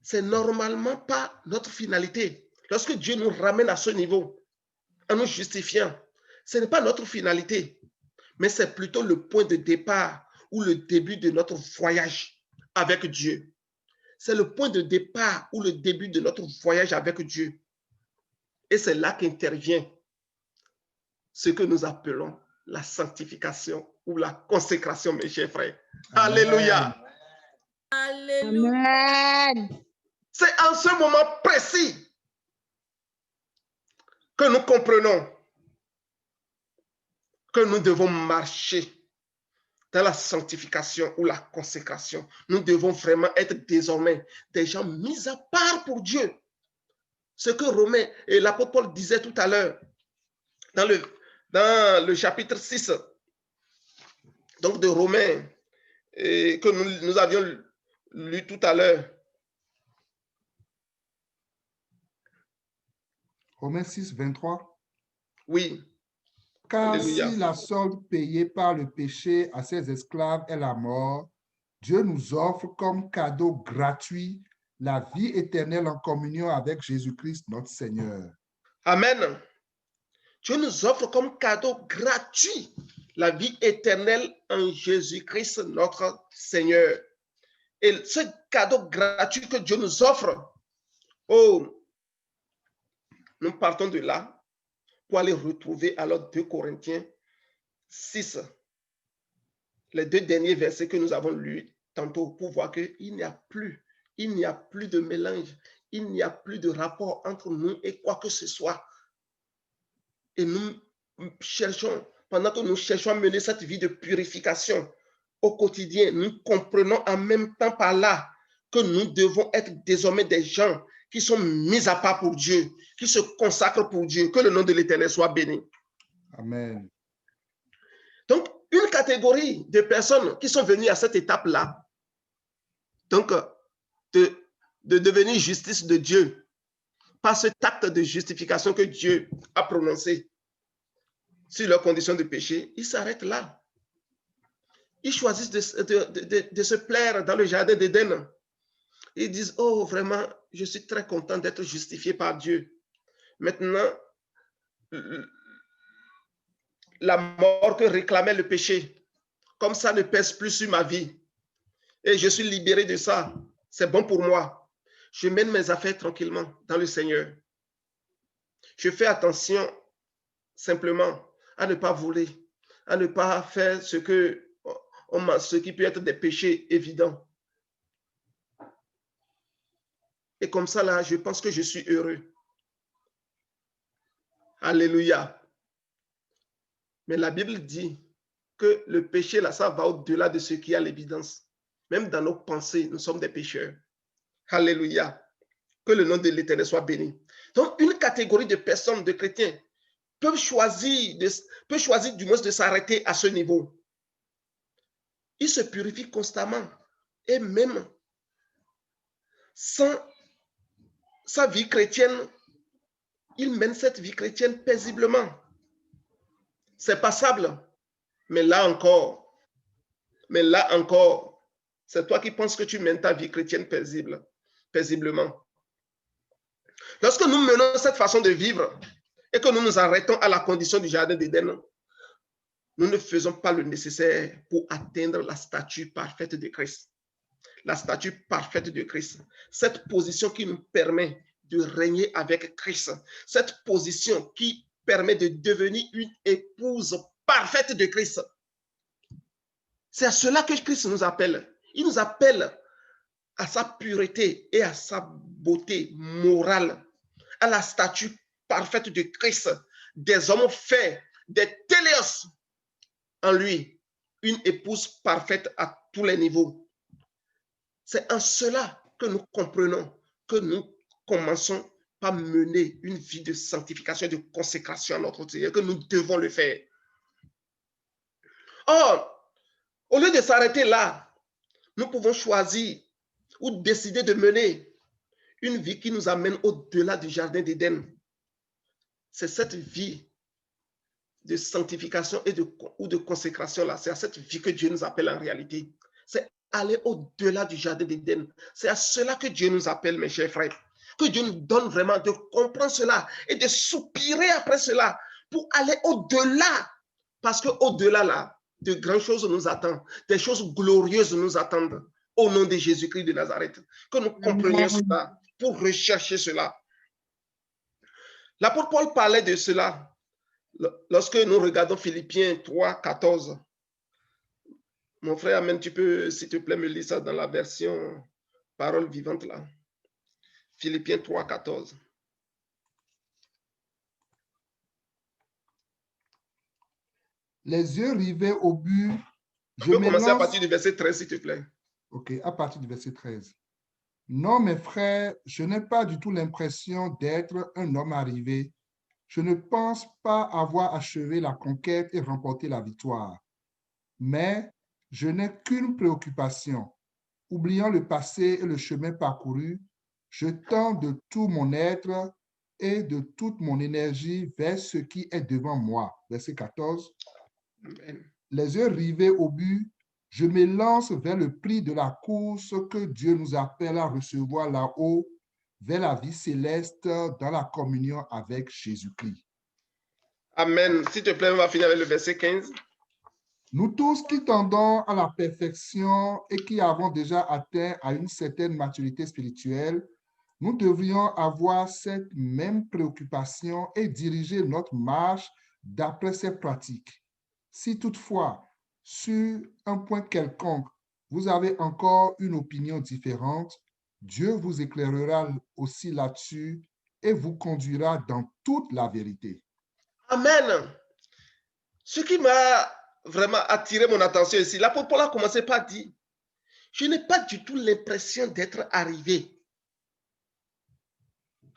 c'est normalement pas notre finalité. Lorsque Dieu nous ramène à ce niveau, en nous justifiant, ce n'est pas notre finalité, mais c'est plutôt le point de départ ou le début de notre voyage avec Dieu. C'est le point de départ ou le début de notre voyage avec Dieu. Et c'est là qu'intervient ce que nous appelons la sanctification ou la consécration, mes chers frères. Amen. Alléluia. Alléluia. Amen. C'est en ce moment précis que nous comprenons que nous devons marcher dans la sanctification ou la consécration. Nous devons vraiment être désormais des gens mis à part pour Dieu. Ce que Romain et l'apôtre Paul disaient tout à l'heure dans le chapitre 6 donc de Romains que nous avions lu tout à l'heure. Romains 6, 23. Oui. Car Alléluia. si la solde payée par le péché à ses esclaves est la mort, Dieu nous offre comme cadeau gratuit la vie éternelle en communion avec Jésus-Christ, notre Seigneur. Amen. Dieu nous offre comme cadeau gratuit la vie éternelle en Jésus-Christ, notre Seigneur. Et ce cadeau gratuit que Dieu nous offre, nous partons de là pour aller retrouver alors 2 Corinthiens 6, les 2 derniers versets que nous avons lus tantôt pour voir qu'il n'y a plus de mélange, il n'y a plus de rapport entre nous et quoi que ce soit. Et nous cherchons, pendant que nous cherchons à mener cette vie de purification au quotidien, nous comprenons en même temps par là que nous devons être désormais des gens qui sont mis à part pour Dieu, qui se consacrent pour Dieu. Que le nom de l'Éternel soit béni. Amen. Donc, une catégorie de personnes qui sont venues à cette étape-là, donc de devenir justice de Dieu, par cet acte de justification que Dieu a prononcé sur leurs conditions de péché, ils s'arrêtent là. Ils choisissent de se plaire dans le jardin d'Éden. Ils disent, oh, vraiment, je suis très content d'être justifié par Dieu. Maintenant, la mort que réclamait le péché, comme ça ne pèse plus sur ma vie. Et je suis libéré de ça. C'est bon pour moi. Je mène mes affaires tranquillement dans le Seigneur. Je fais attention simplement à ne pas voler, à ne pas faire ce qui peut être des péchés évidents. Et comme ça, là, je pense que je suis heureux. Alléluia. Mais la Bible dit que le péché, là, ça va au-delà de ce qui est à l'évidence. Même dans nos pensées, nous sommes des pécheurs. Alléluia. Que le nom de l'Éternel soit béni. Donc, une catégorie de personnes, de chrétiens, peuvent choisir du moins de s'arrêter à ce niveau. Ils se purifient constamment. Et même sans sa vie chrétienne, ils mènent cette vie chrétienne paisiblement. C'est passable. Mais là encore, c'est toi qui penses que tu mènes ta vie chrétienne paisiblement. Lorsque nous menons cette façon de vivre et que nous nous arrêtons à la condition du jardin d'Éden, nous ne faisons pas le nécessaire pour atteindre la statue parfaite de Christ. La statue parfaite de Christ. Cette position qui nous permet de régner avec Christ. Cette position qui permet de devenir une épouse parfaite de Christ. C'est à cela que Christ nous appelle. Il nous appelle à sa pureté et à sa beauté morale, à la statue parfaite de Christ, des hommes faits, des téléos en lui, une épouse parfaite à tous les niveaux. C'est en cela que nous comprenons que nous commençons par mener une vie de sanctification, de consécration à notre Seigneur, que nous devons le faire. Or, au lieu de s'arrêter là, nous pouvons choisir ou décider de mener une vie qui nous amène au-delà du jardin d'Éden. C'est cette vie de sanctification ou de consécration là. C'est à cette vie que Dieu nous appelle en réalité. C'est aller au-delà du jardin d'Éden. C'est à cela que Dieu nous appelle, mes chers frères. Que Dieu nous donne vraiment de comprendre cela et de soupirer après cela pour aller au-delà. Parce qu'au-delà là, de grandes choses nous attendent. Des choses glorieuses nous attendent. Au nom de Jésus-Christ de Nazareth. Que nous comprenions cela pour rechercher cela. L'apôtre Paul parlait de cela lorsque nous regardons Philippiens 3, 14. Mon frère, Amen, tu peux, s'il te plaît, me lire ça dans la version parole vivante là. Philippiens 3, 14. Les yeux rivés au but, Je peux commencer à partir du verset 13, s'il te plaît. Ok, à partir du verset 13. Non, mes frères, je n'ai pas du tout l'impression d'être un homme arrivé. Je ne pense pas avoir achevé la conquête et remporté la victoire. Mais je n'ai qu'une préoccupation. Oubliant le passé et le chemin parcouru, je tends de tout mon être et de toute mon énergie vers ce qui est devant moi. Verset 14. Amen. Les yeux rivés au but, je me lance vers le prix de la course que Dieu nous appelle à recevoir là-haut, vers la vie céleste dans la communion avec Jésus-Christ. Amen. S'il te plaît, on va finir avec le verset 15. Nous tous qui tendons à la perfection et qui avons déjà atteint à une certaine maturité spirituelle, nous devrions avoir cette même préoccupation et diriger notre marche d'après ces pratiques. Si toutefois, sur un point quelconque, vous avez encore une opinion différente, Dieu vous éclairera aussi là-dessus et vous conduira dans toute la vérité. Amen. Ce qui m'a vraiment attiré mon attention ici, l'apôtre Paul a commencé par dire, je n'ai pas du tout l'impression d'être arrivé.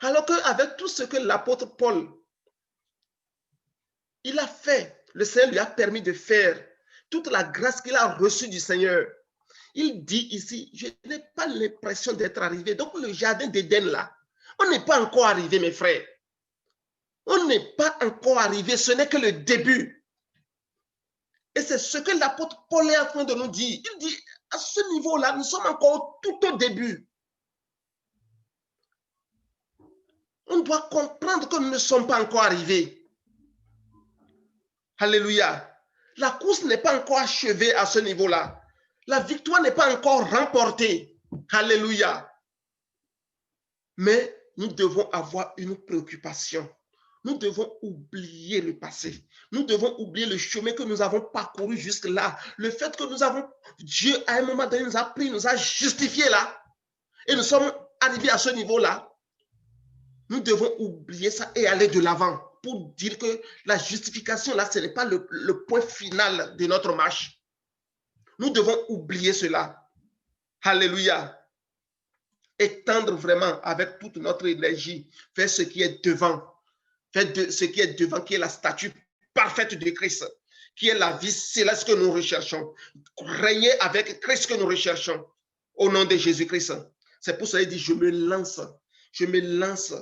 Alors qu'avec tout ce que l'apôtre Paul, il a fait, le Seigneur lui a permis de faire, toute la grâce qu'il a reçue du Seigneur, il dit ici, je n'ai pas l'impression d'être arrivé. Donc le jardin d'Éden là, on n'est pas encore arrivé, mes frères. On n'est pas encore arrivé, ce n'est que le début. Et c'est ce que l'apôtre Paul est en train de nous dire. Il dit, à ce niveau-là, nous sommes encore tout au début. On doit comprendre que nous ne sommes pas encore arrivés. Alléluia. La course n'est pas encore achevée à ce niveau-là. La victoire n'est pas encore remportée. Alléluia. Mais nous devons avoir une préoccupation. Nous devons oublier le passé. Nous devons oublier le chemin que nous avons parcouru jusque-là. Le fait que nous avons, Dieu à un moment donné nous a pris, nous a justifiés là. Et nous sommes arrivés à ce niveau-là. Nous devons oublier ça et aller de l'avant pour dire que la justification là, ce n'est pas le point final de notre marche. Nous devons oublier cela. Alléluia. Et tendre vraiment avec toute notre énergie vers ce qui est devant. Ce qui est devant, qui est la statue parfaite de Christ, qui est la vie céleste que nous recherchons, régner avec Christ que nous recherchons, au nom de Jésus-Christ. C'est pour ça qu'il dit, je me lance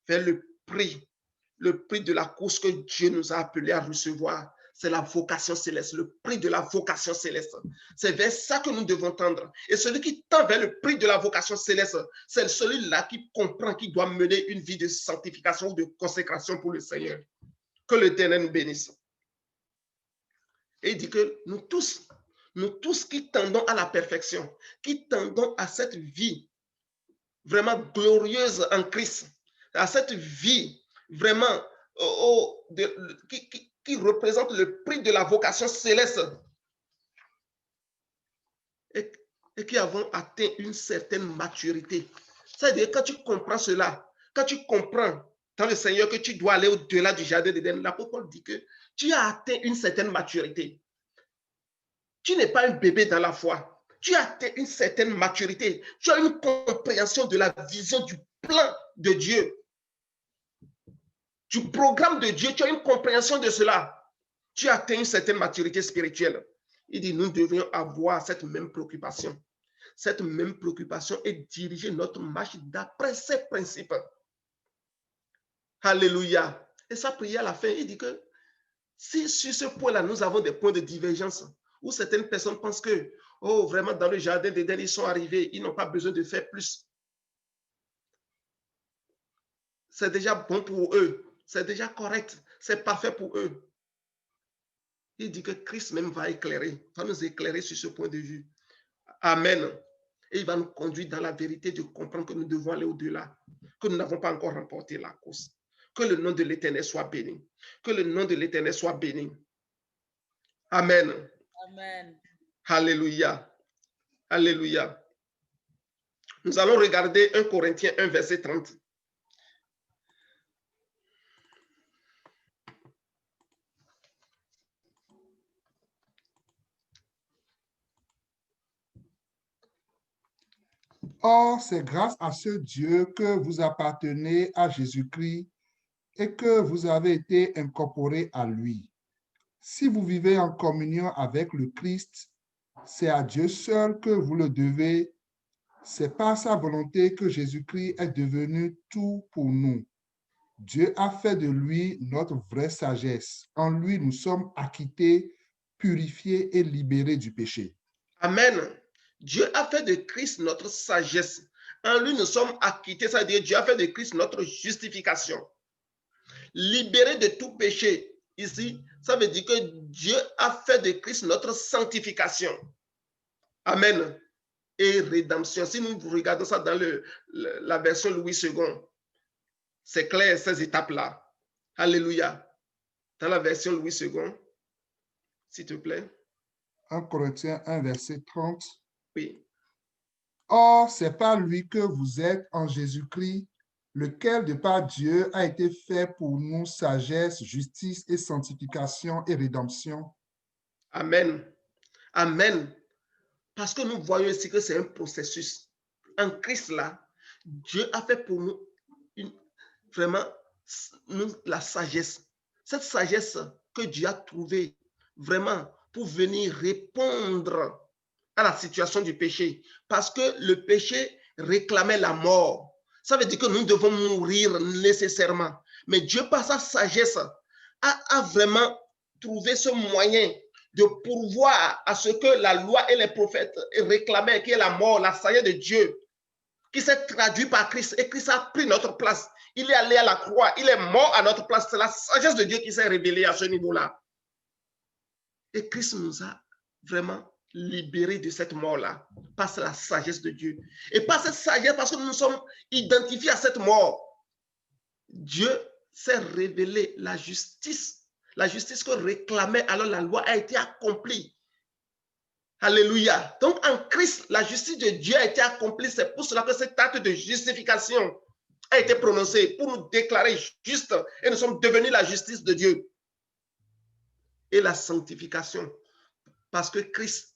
vers le prix de la course que Dieu nous a appelés à recevoir. C'est la vocation céleste, le prix de la vocation céleste. C'est vers ça que nous devons tendre. Et celui qui tend vers le prix de la vocation céleste, c'est celui-là qui comprend qu'il doit mener une vie de sanctification, de consécration pour le Seigneur. Que l'Éternel nous bénisse. Et il dit que nous tous qui tendons à la perfection, qui tendons à cette vie vraiment glorieuse en Christ, à cette vie vraiment qui représente le prix de la vocation céleste et qui avons atteint une certaine maturité. C'est-à-dire, quand tu comprends cela, quand tu comprends dans le Seigneur que tu dois aller au-delà du jardin d'Éden, l'apôtre Paul dit que tu as atteint une certaine maturité. Tu n'es pas un bébé dans la foi. Tu as atteint une certaine maturité. Tu as une compréhension de la vision du plan de Dieu. Du programme de Dieu, tu as une compréhension de cela. Tu as atteint une certaine maturité spirituelle. Il dit, nous devrions avoir cette même préoccupation. Cette même préoccupation et diriger notre marche d'après ces principes. Alléluia. Et sa prière à la fin, il dit que si sur ce point-là, nous avons des points de divergence, où certaines personnes pensent que, oh, vraiment, dans le jardin d'Éden, ils sont arrivés, ils n'ont pas besoin de faire plus. C'est déjà bon pour eux. C'est déjà correct. C'est parfait pour eux. Il dit que Christ même va nous éclairer sur ce point de vue. Amen. Et il va nous conduire dans la vérité de comprendre que nous devons aller au-delà, que nous n'avons pas encore remporté la course. Que le nom de l'Éternel soit béni. Que le nom de l'Éternel soit béni. Amen. Amen. Alléluia. Alléluia. Nous allons regarder 1 Corinthiens 1, verset 30. Or, c'est grâce à ce Dieu que vous appartenez à Jésus-Christ et que vous avez été incorporés à lui. Si vous vivez en communion avec le Christ, c'est à Dieu seul que vous le devez. C'est par sa volonté que Jésus-Christ est devenu tout pour nous. Dieu a fait de lui notre vraie sagesse. En lui, nous sommes acquittés, purifiés et libérés du péché. Amen. Dieu a fait de Christ notre sagesse. En lui, nous sommes acquittés, ça veut dire Dieu a fait de Christ notre justification. Libérés de tout péché. Ici, ça veut dire que Dieu a fait de Christ notre sanctification. Amen. Et rédemption. Si nous regardons ça dans la version Louis II, c'est clair ces étapes-là. Alléluia. Dans la version Louis II, s'il te plaît. 1 Corinthiens 1, verset 30. Oui. Or, c'est par lui que vous êtes en Jésus-Christ, lequel de par Dieu a été fait pour nous sagesse, justice et sanctification et rédemption. Amen. Amen. Parce que nous voyons ici que c'est un processus. En Christ, là, Dieu a fait pour nous vraiment la sagesse. Cette sagesse que Dieu a trouvée vraiment pour venir répondre à la situation du péché. Parce que le péché réclamait la mort. Ça veut dire que nous devons mourir nécessairement. Mais Dieu, par sa sagesse, a vraiment trouvé ce moyen de pourvoir à ce que la loi et les prophètes réclamaient, qui est la mort, la sagesse de Dieu, qui s'est traduit par Christ. Et Christ a pris notre place. Il est allé à la croix. Il est mort à notre place. C'est la sagesse de Dieu qui s'est révélée à ce niveau-là. Et Christ nous a vraiment libérés de cette mort-là, par la sagesse de Dieu. Et par cette sagesse, parce que nous nous sommes identifiés à cette mort, Dieu s'est révélé la justice que réclamait alors la loi a été accomplie. Alléluia. Donc en Christ, la justice de Dieu a été accomplie. C'est pour cela que cet acte de justification a été prononcé pour nous déclarer justes et nous sommes devenus la justice de Dieu. Et la sanctification, parce que Christ,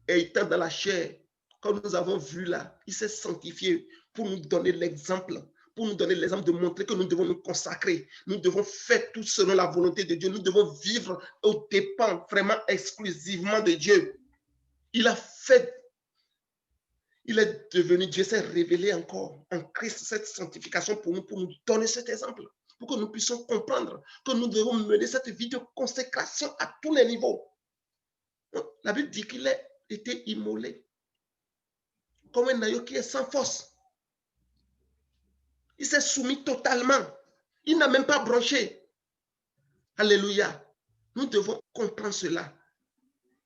étant dans la chair, comme nous avons vu là, il s'est sanctifié pour nous donner l'exemple, de montrer que nous devons nous consacrer, nous devons faire tout selon la volonté de Dieu, nous devons vivre aux dépens vraiment exclusivement de Dieu. Il est devenu, Dieu s'est révélé encore en Christ cette sanctification pour nous donner cet exemple, pour que nous puissions comprendre que nous devons mener cette vie de consécration à tous les niveaux. La Bible dit qu'il a été immolé comme un agneau qui est sans force. Il s'est soumis totalement. Il n'a même pas bronché. Alléluia. Nous devons comprendre cela.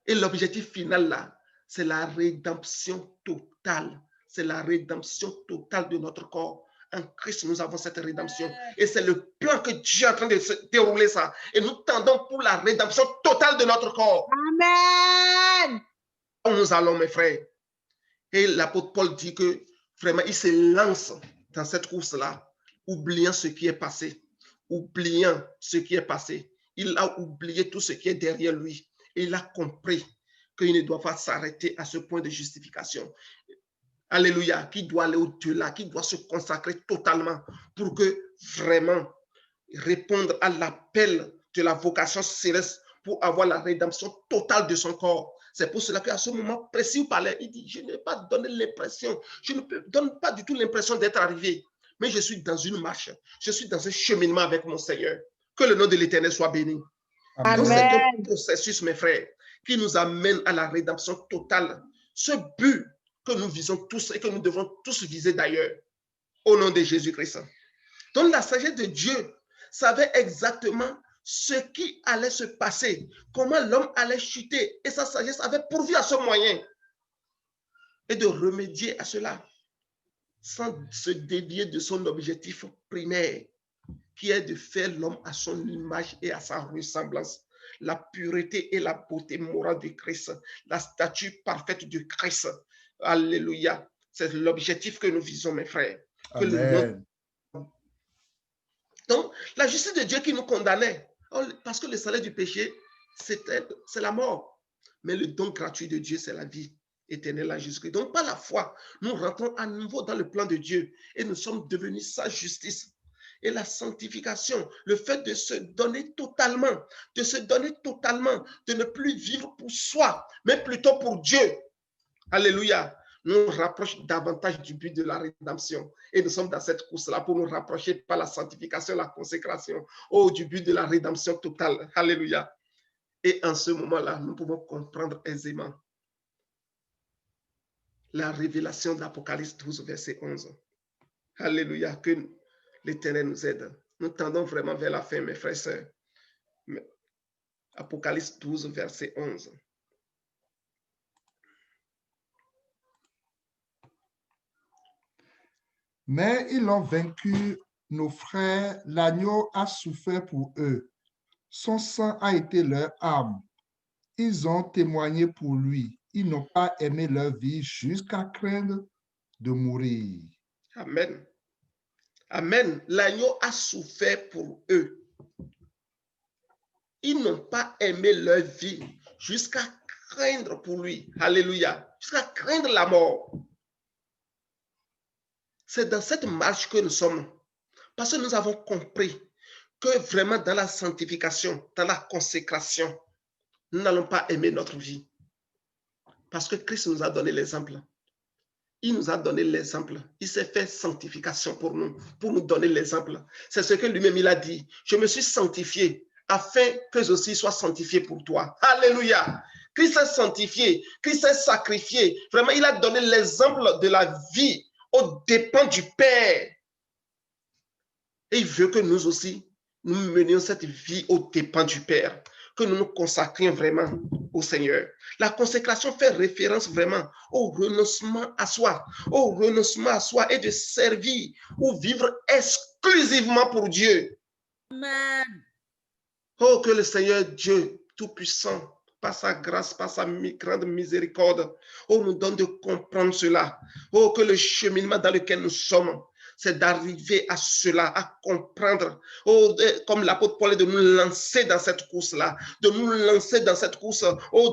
Et l'objectif final là, c'est la rédemption totale. C'est la rédemption totale de notre corps. En Christ, nous avons cette rédemption. Et c'est le plan que Dieu est en train de se dérouler ça. Et nous tendons pour la rédemption totale de notre corps. Amen. Nous allons, mes frères. Et l'apôtre Paul dit que vraiment, il se lance dans cette course-là, oubliant ce qui est passé. Oubliant ce qui est passé. Il a oublié tout ce qui est derrière lui. Et il a compris qu'il ne doit pas s'arrêter à ce point de justification. Alléluia, qui doit aller au-delà, qui doit se consacrer totalement pour que vraiment répondre à l'appel de la vocation céleste pour avoir la rédemption totale de son corps. C'est pour cela qu'à ce moment précis où il parlait, il dit, je n'ai pas donné l'impression, je ne donne pas du tout l'impression d'être arrivé, mais je suis dans une marche, je suis dans un cheminement avec mon Seigneur. Que le nom de l'Éternel soit béni. Donc c'est un processus, mes frères, qui nous amène à la rédemption totale. Ce but que nous visons tous et que nous devons tous viser d'ailleurs, au nom de Jésus-Christ. Donc la sagesse de Dieu savait exactement ce qui allait se passer, comment l'homme allait chuter, et sa sagesse avait pourvu à ce moyen et de remédier à cela sans se dévier de son objectif primaire, qui est de faire l'homme à son image et à sa ressemblance. La pureté et la beauté morale du Christ, la statue parfaite du Christ. Alléluia. C'est l'objectif que nous visons, mes frères. Amen. Donc, la justice de Dieu qui nous condamnait, parce que le salaire du péché, c'est la mort. Mais le don gratuit de Dieu, c'est la vie. éternel à Jésus-Christ. Donc, par la foi, nous rentrons à nouveau dans le plan de Dieu et nous sommes devenus sa justice. Et la sanctification, le fait de se donner totalement, de ne plus vivre pour soi, mais plutôt pour Dieu. Alléluia. Nous rapproche davantage du but de la rédemption. Et nous sommes dans cette course-là pour nous rapprocher par la sanctification, la consécration, du but de la rédemption totale. Alléluia. Et en ce moment-là, nous pouvons comprendre aisément la révélation de l'Apocalypse 12, verset 11. Alléluia. Que l'Éternel nous aide. Nous tendons vraiment vers la fin, mes frères et sœurs. Apocalypse 12, verset 11. Mais ils ont vaincu nos frères, l'agneau a souffert pour eux. Son sang a été leur arme. Ils ont témoigné pour lui. Ils n'ont pas aimé leur vie jusqu'à craindre de mourir. Amen. Amen. L'agneau a souffert pour eux. Ils n'ont pas aimé leur vie jusqu'à craindre pour lui. Alléluia. Jusqu'à craindre la mort. C'est dans cette marche que nous sommes. Parce que nous avons compris que vraiment dans la sanctification, dans la consécration, nous n'allons pas aimer notre vie. Parce que Christ nous a donné l'exemple. Il nous a donné l'exemple. Il s'est fait sanctification pour nous donner l'exemple. C'est ce que lui-même il a dit. Je me suis sanctifié afin que je aussi sois sanctifié pour toi. Alléluia. Christ s'est sanctifié, Christ s'est sacrifié. Vraiment, il a donné l'exemple de la vie aux dépens du Père. Et il veut que nous aussi, nous menions cette vie aux dépens du Père, que nous nous consacrions vraiment au Seigneur. La consécration fait référence vraiment au renoncement à soi, et de servir ou vivre exclusivement pour Dieu. Amen. Oh, que le Seigneur Dieu Tout-Puissant, par sa grâce, par sa grande miséricorde, nous donne de comprendre cela. Oh, que le cheminement dans lequel nous sommes, c'est d'arriver à cela, à comprendre, comme l'apôtre Paul, de nous lancer dans cette course-là, de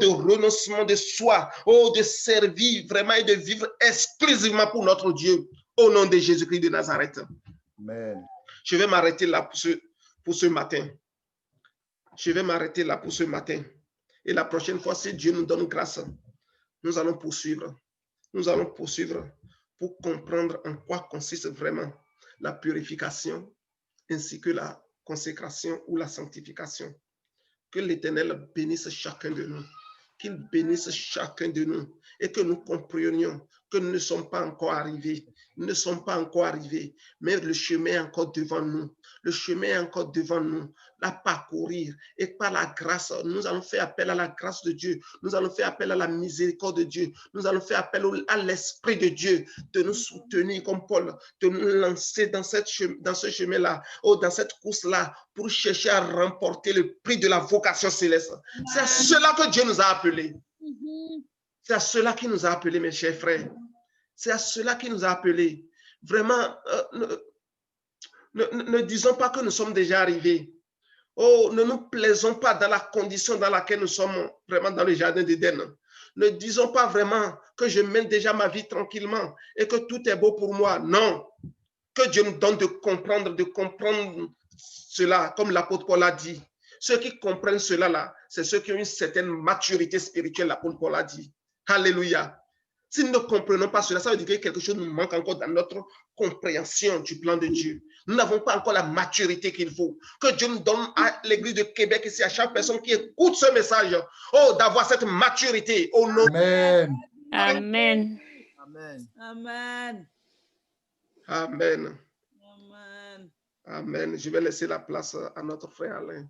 renoncement de soi, de servir vraiment et de vivre exclusivement pour notre Dieu, au nom de Jésus-Christ de Nazareth. Amen. Je vais m'arrêter là pour ce matin. Et la prochaine fois, si Dieu nous donne grâce, nous allons poursuivre. Pour comprendre en quoi consiste vraiment la purification ainsi que la consécration ou la sanctification. Que l'Éternel bénisse chacun de nous. Qu'il bénisse chacun de nous et que nous comprenions que nous ne sommes pas encore arrivés. Mais le chemin est encore devant nous. À parcourir. Et par la grâce, nous allons faire appel à la grâce de Dieu. Nous allons faire appel à la miséricorde de Dieu. Nous allons faire appel à l'Esprit de Dieu de nous soutenir comme Paul, de nous lancer dans ce chemin-là, dans cette course-là, pour chercher à remporter le prix de la vocation céleste. C'est à cela que Dieu nous a appelés. C'est à cela qu'il nous a appelés, mes chers frères. C'est à cela qu'il nous a appelés. Vraiment, ne disons pas que nous sommes déjà arrivés. Ne nous plaisons pas dans la condition dans laquelle nous sommes vraiment dans le jardin d'Éden. Ne disons pas vraiment que je mène déjà ma vie tranquillement et que tout est beau pour moi. Non. Que Dieu nous donne de comprendre cela, comme l'apôtre Paul a dit. Ceux qui comprennent cela là, c'est ceux qui ont une certaine maturité spirituelle, l'apôtre Paul a dit. Alléluia. Si nous ne comprenons pas cela, ça veut dire que quelque chose nous manque encore dans notre compréhension du plan de Dieu. Nous n'avons pas encore la maturité qu'il faut. Que Dieu nous donne à l'Église de Québec ici, à chaque personne qui écoute ce message, d'avoir cette maturité. Au nom Amen. Amen. Amen. Amen. Amen. Amen. Je vais laisser la place à notre frère Alain.